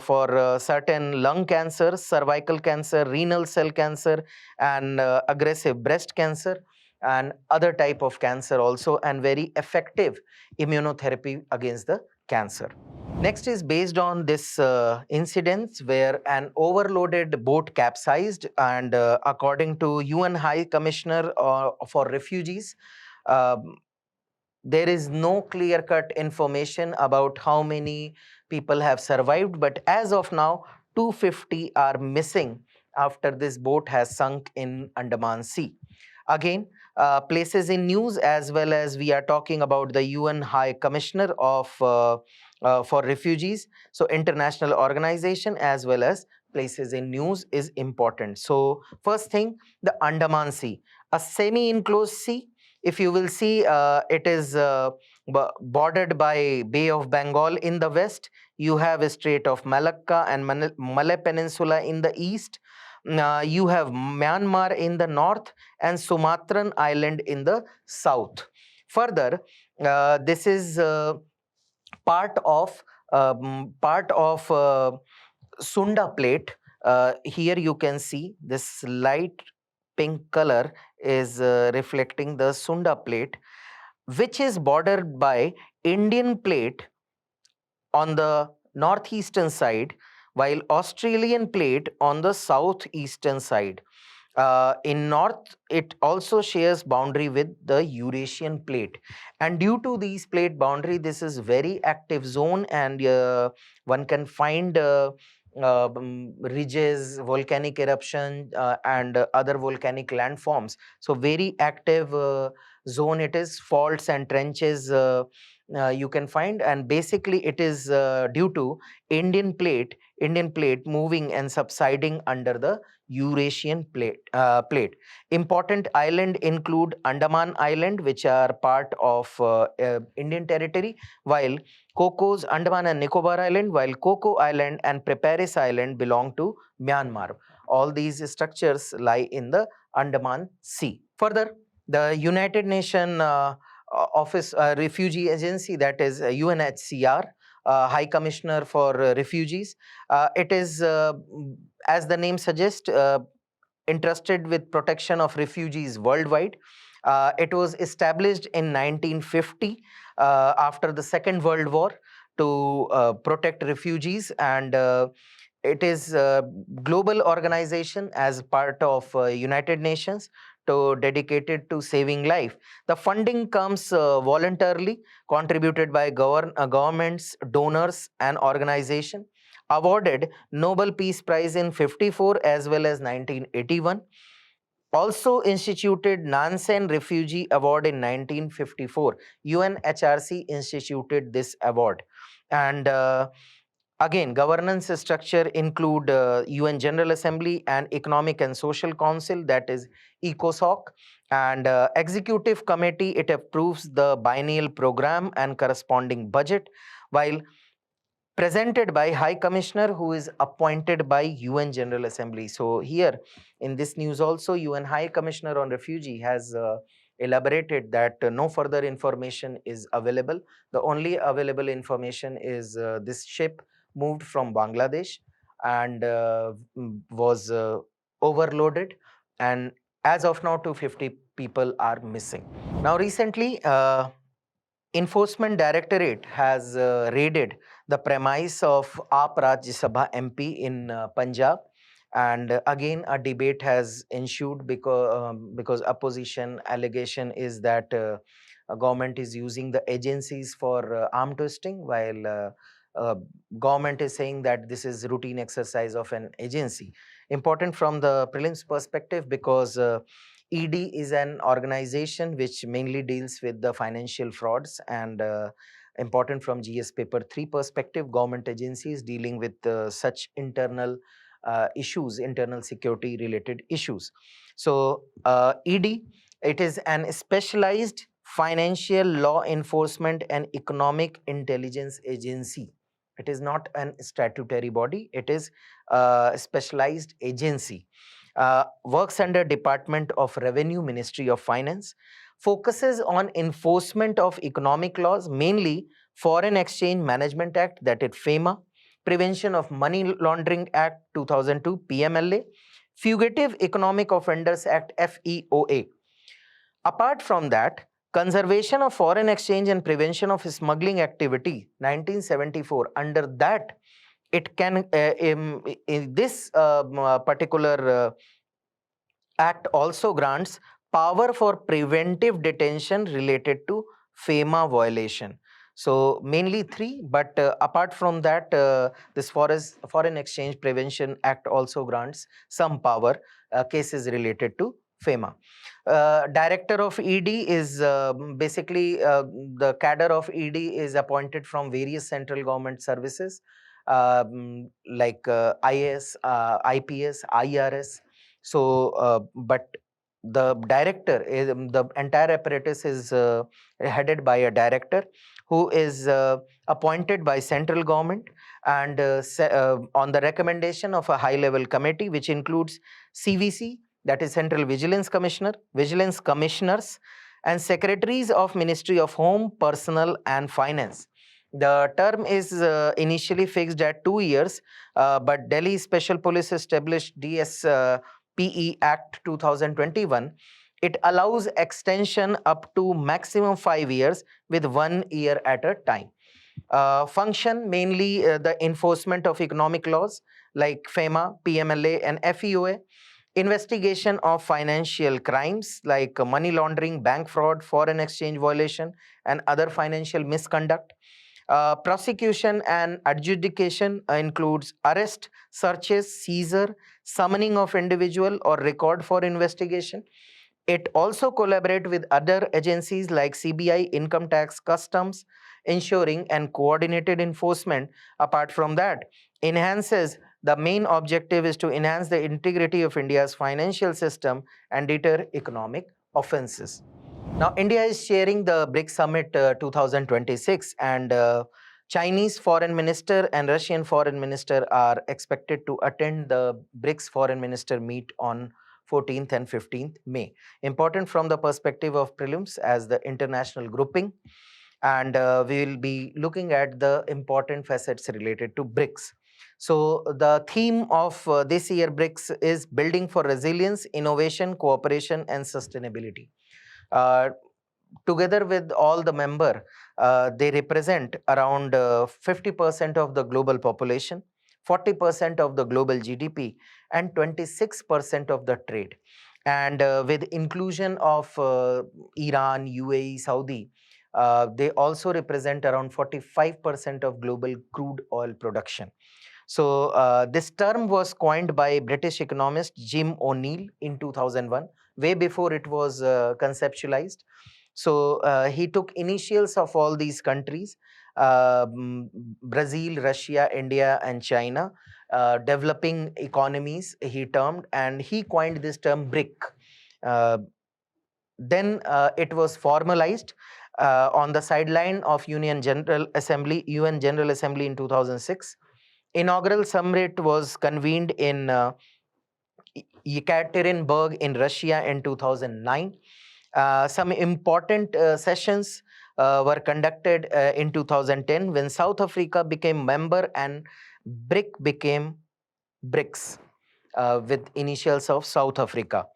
Speaker 1: for certain lung cancer, cervical cancer, renal cell cancer, and aggressive breast cancer, and other type of cancer also, and very effective immunotherapy against the cancer. Next is based on this incidents where an overloaded boat capsized, and according to UN High Commissioner for Refugees, um, there is no clear-cut information about how many people have survived, but as of now, 250 are missing after this boat has sunk in Andaman Sea. Again, places in news, as well as we are talking about the UN High Commissioner of for Refugees. So international organization as well as places in news is important. So first thing, the Andaman Sea, a semi-enclosed sea. If you will see, it is bordered by Bay of Bengal in the west. You have a Strait of Malacca and Malay Peninsula in the east. You have Myanmar in the north and Sumatran Island in the south. Further, this is part of Sunda plate. Here you can see this light pink color is reflecting the Sunda plate, which is bordered by Indian plate on the northeastern side, while Australian plate on the southeastern side. In north, it also shares boundary with the Eurasian plate, and due to these plate boundary, this is very active zone, and one can find ridges, volcanic eruption, and other volcanic landforms. So very active zone it is. Faults and trenches you can find, and basically it is due to Indian plate moving and subsiding under the Eurasian plate. Important island include Andaman Island, which are part of Indian territory, while Andaman and Nicobar Island, while Coco Island and Preparis Island belong to Myanmar. All these structures lie in the Andaman Sea. Further, the United Nations Office Refugee Agency, that is UNHCR, High Commissioner for Refugees. It is, as the name suggests, entrusted with protection of refugees worldwide. It was established in 1950 after the Second World War to protect refugees, and it is a global organization as part of United Nations to dedicated to saving life. The funding comes voluntarily, contributed by governments, donors, and organization. Awarded Nobel Peace Prize in 54 as well as 1981. Also instituted Nansen Refugee Award in 1954. UNHRC instituted this award. And again, governance structure include UN General Assembly and Economic and Social Council, that is ECOSOC, and Executive Committee. It approves the biennial program and corresponding budget, while presented by High Commissioner, who is appointed by UN General Assembly. So here in this news also, UN High Commissioner on Refugee has elaborated that no further information is available. The only available information is this ship moved from Bangladesh and was overloaded, and as of now 250 people are missing. Now recently, Enforcement Directorate has raided the premise of AAP Rajya Sabha MP in Punjab, and again a debate has ensued because opposition allegation is that government is using the agencies for arm twisting, while uh, government is saying that this is routine exercise of an agency. Important from the prelims perspective, because ED is an organization which mainly deals with the financial frauds, and important from GS paper 3 perspective, government agencies dealing with such internal issues, internal security related issues. So ED, it is an specialized financial law enforcement and economic intelligence agency. It is not an statutory body, it is a specialized agency. Works under Department of Revenue, Ministry of Finance, focuses on enforcement of economic laws, mainly Foreign Exchange Management Act, that is FEMA, Prevention of Money Laundering Act 2002, PMLA, Fugitive Economic Offenders Act, FEOA. Apart from that, Conservation of Foreign Exchange and Prevention of Smuggling Activity 1974, under that it can in this particular act also grants power for preventive detention related to FEMA violation. So mainly three, but apart from that, this Foreign Exchange Prevention Act also grants some power cases related to FEMA. Director of ED is basically the cadre of ED is appointed from various central government services like IAS, IPS, IRS. So, but the director, the entire apparatus is headed by a director who is appointed by central government and on the recommendation of a high level committee, which includes CVC, that is Central Vigilance Commissioner, Vigilance Commissioners, and Secretaries of Ministry of Home, Personal and Finance. The term is initially fixed at 2 years, but Delhi Special Police established DSPE Act 2021. It allows extension up to maximum 5 years with 1 year at a time. Function mainly the enforcement of economic laws like FEMA, PMLA, and FEOA, investigation of financial crimes like money laundering, bank fraud, foreign exchange violation, and other financial misconduct. Prosecution and adjudication includes arrest, searches, seizure, summoning of individual or record for investigation. It also collaborates with other agencies like CBI, income tax, customs, ensuring and coordinated enforcement. Apart from that, enhances the main objective is to enhance the integrity of India's financial system and deter economic offenses. Now, India is chairing the BRICS Summit 2026, and Chinese Foreign Minister and Russian Foreign Minister are expected to attend the BRICS Foreign Minister meet on 14th and 15th May. Important from the perspective of prelims as the international grouping, and we will be looking at the important facets related to BRICS. So the theme of this year BRICS is building for resilience, innovation, cooperation, and sustainability. Uh, Together with all the member, they represent around 50% of the global population, 40% of the global GDP, and 26% of the trade. And with inclusion of Iran, UAE, Saudi, they also represent around 45% of global crude oil production. So this term was coined by British economist Jim O'Neill in 2001, way before it was conceptualized. So he took initials of all these countries, Brazil, Russia, India, and China, developing economies, he termed, and he coined this term BRIC. Uh, then it was formalized on the sideline of UN General Assembly in 2006. Inaugural summit was convened in Yekaterinburg in Russia in 2009. Some important sessions were conducted in 2010 when South Africa became member and BRIC became BRICS with initials of South Africa.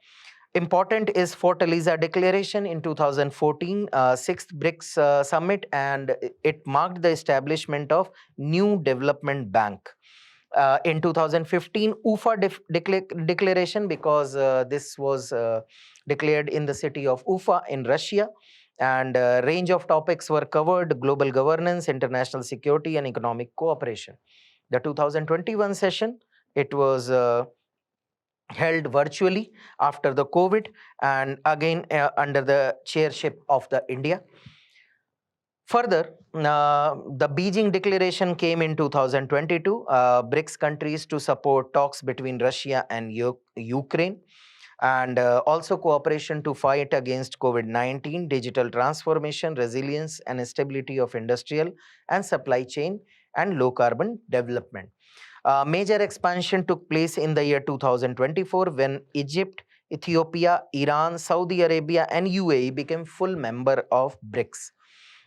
Speaker 1: Important is Fort Eliza Declaration in 2014, sixth BRICS summit, and it marked the establishment of New Development Bank. In 2015, Declaration, because this was declared in the city of Ufa in Russia, and a range of topics were covered: global governance, international security, and economic cooperation. The 2021 session, it was held virtually after the COVID, and again under the chairship of the India. Further, the Beijing Declaration came in 2022, BRICS countries to support talks between Russia and Ukraine, and also cooperation to fight against COVID-19, digital transformation, resilience, and stability of industrial and supply chain, and low carbon development. Major expansion took place in the year 2024 when Egypt, Ethiopia, Iran, Saudi Arabia, and UAE became full member of BRICS,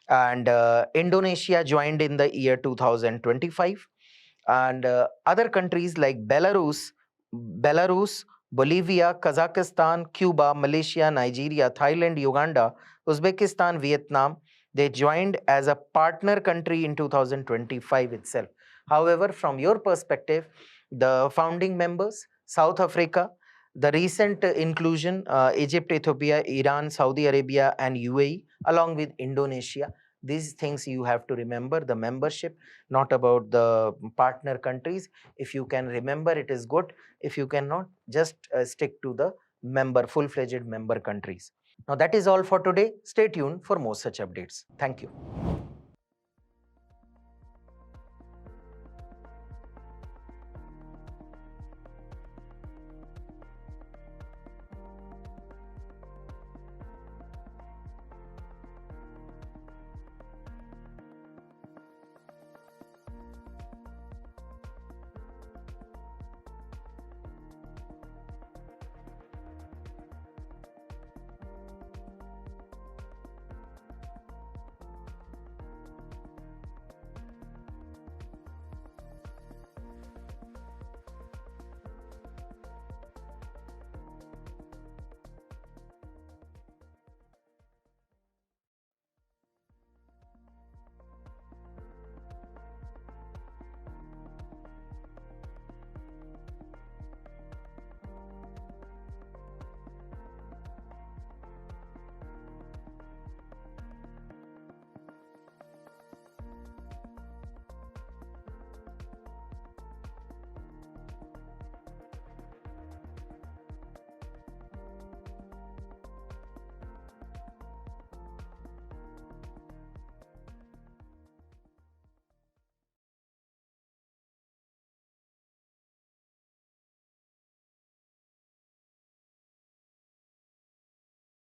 Speaker 1: and Indonesia joined in the year 2025, and other countries like Belarus, Bolivia, Kazakhstan, Cuba, Malaysia, Nigeria, Thailand, Uganda, Uzbekistan, Vietnam, they joined as a partner country in 2025 itself. However, from your perspective, the founding members, South Africa, the recent inclusion, Egypt, Ethiopia, Iran, Saudi Arabia, and UAE, along with Indonesia, these things you have to remember, the membership, not about the partner countries. If you can remember, it is good. If you cannot, just stick to the full-fledged member countries. Now that is all for today. Stay tuned for more such updates. Thank you.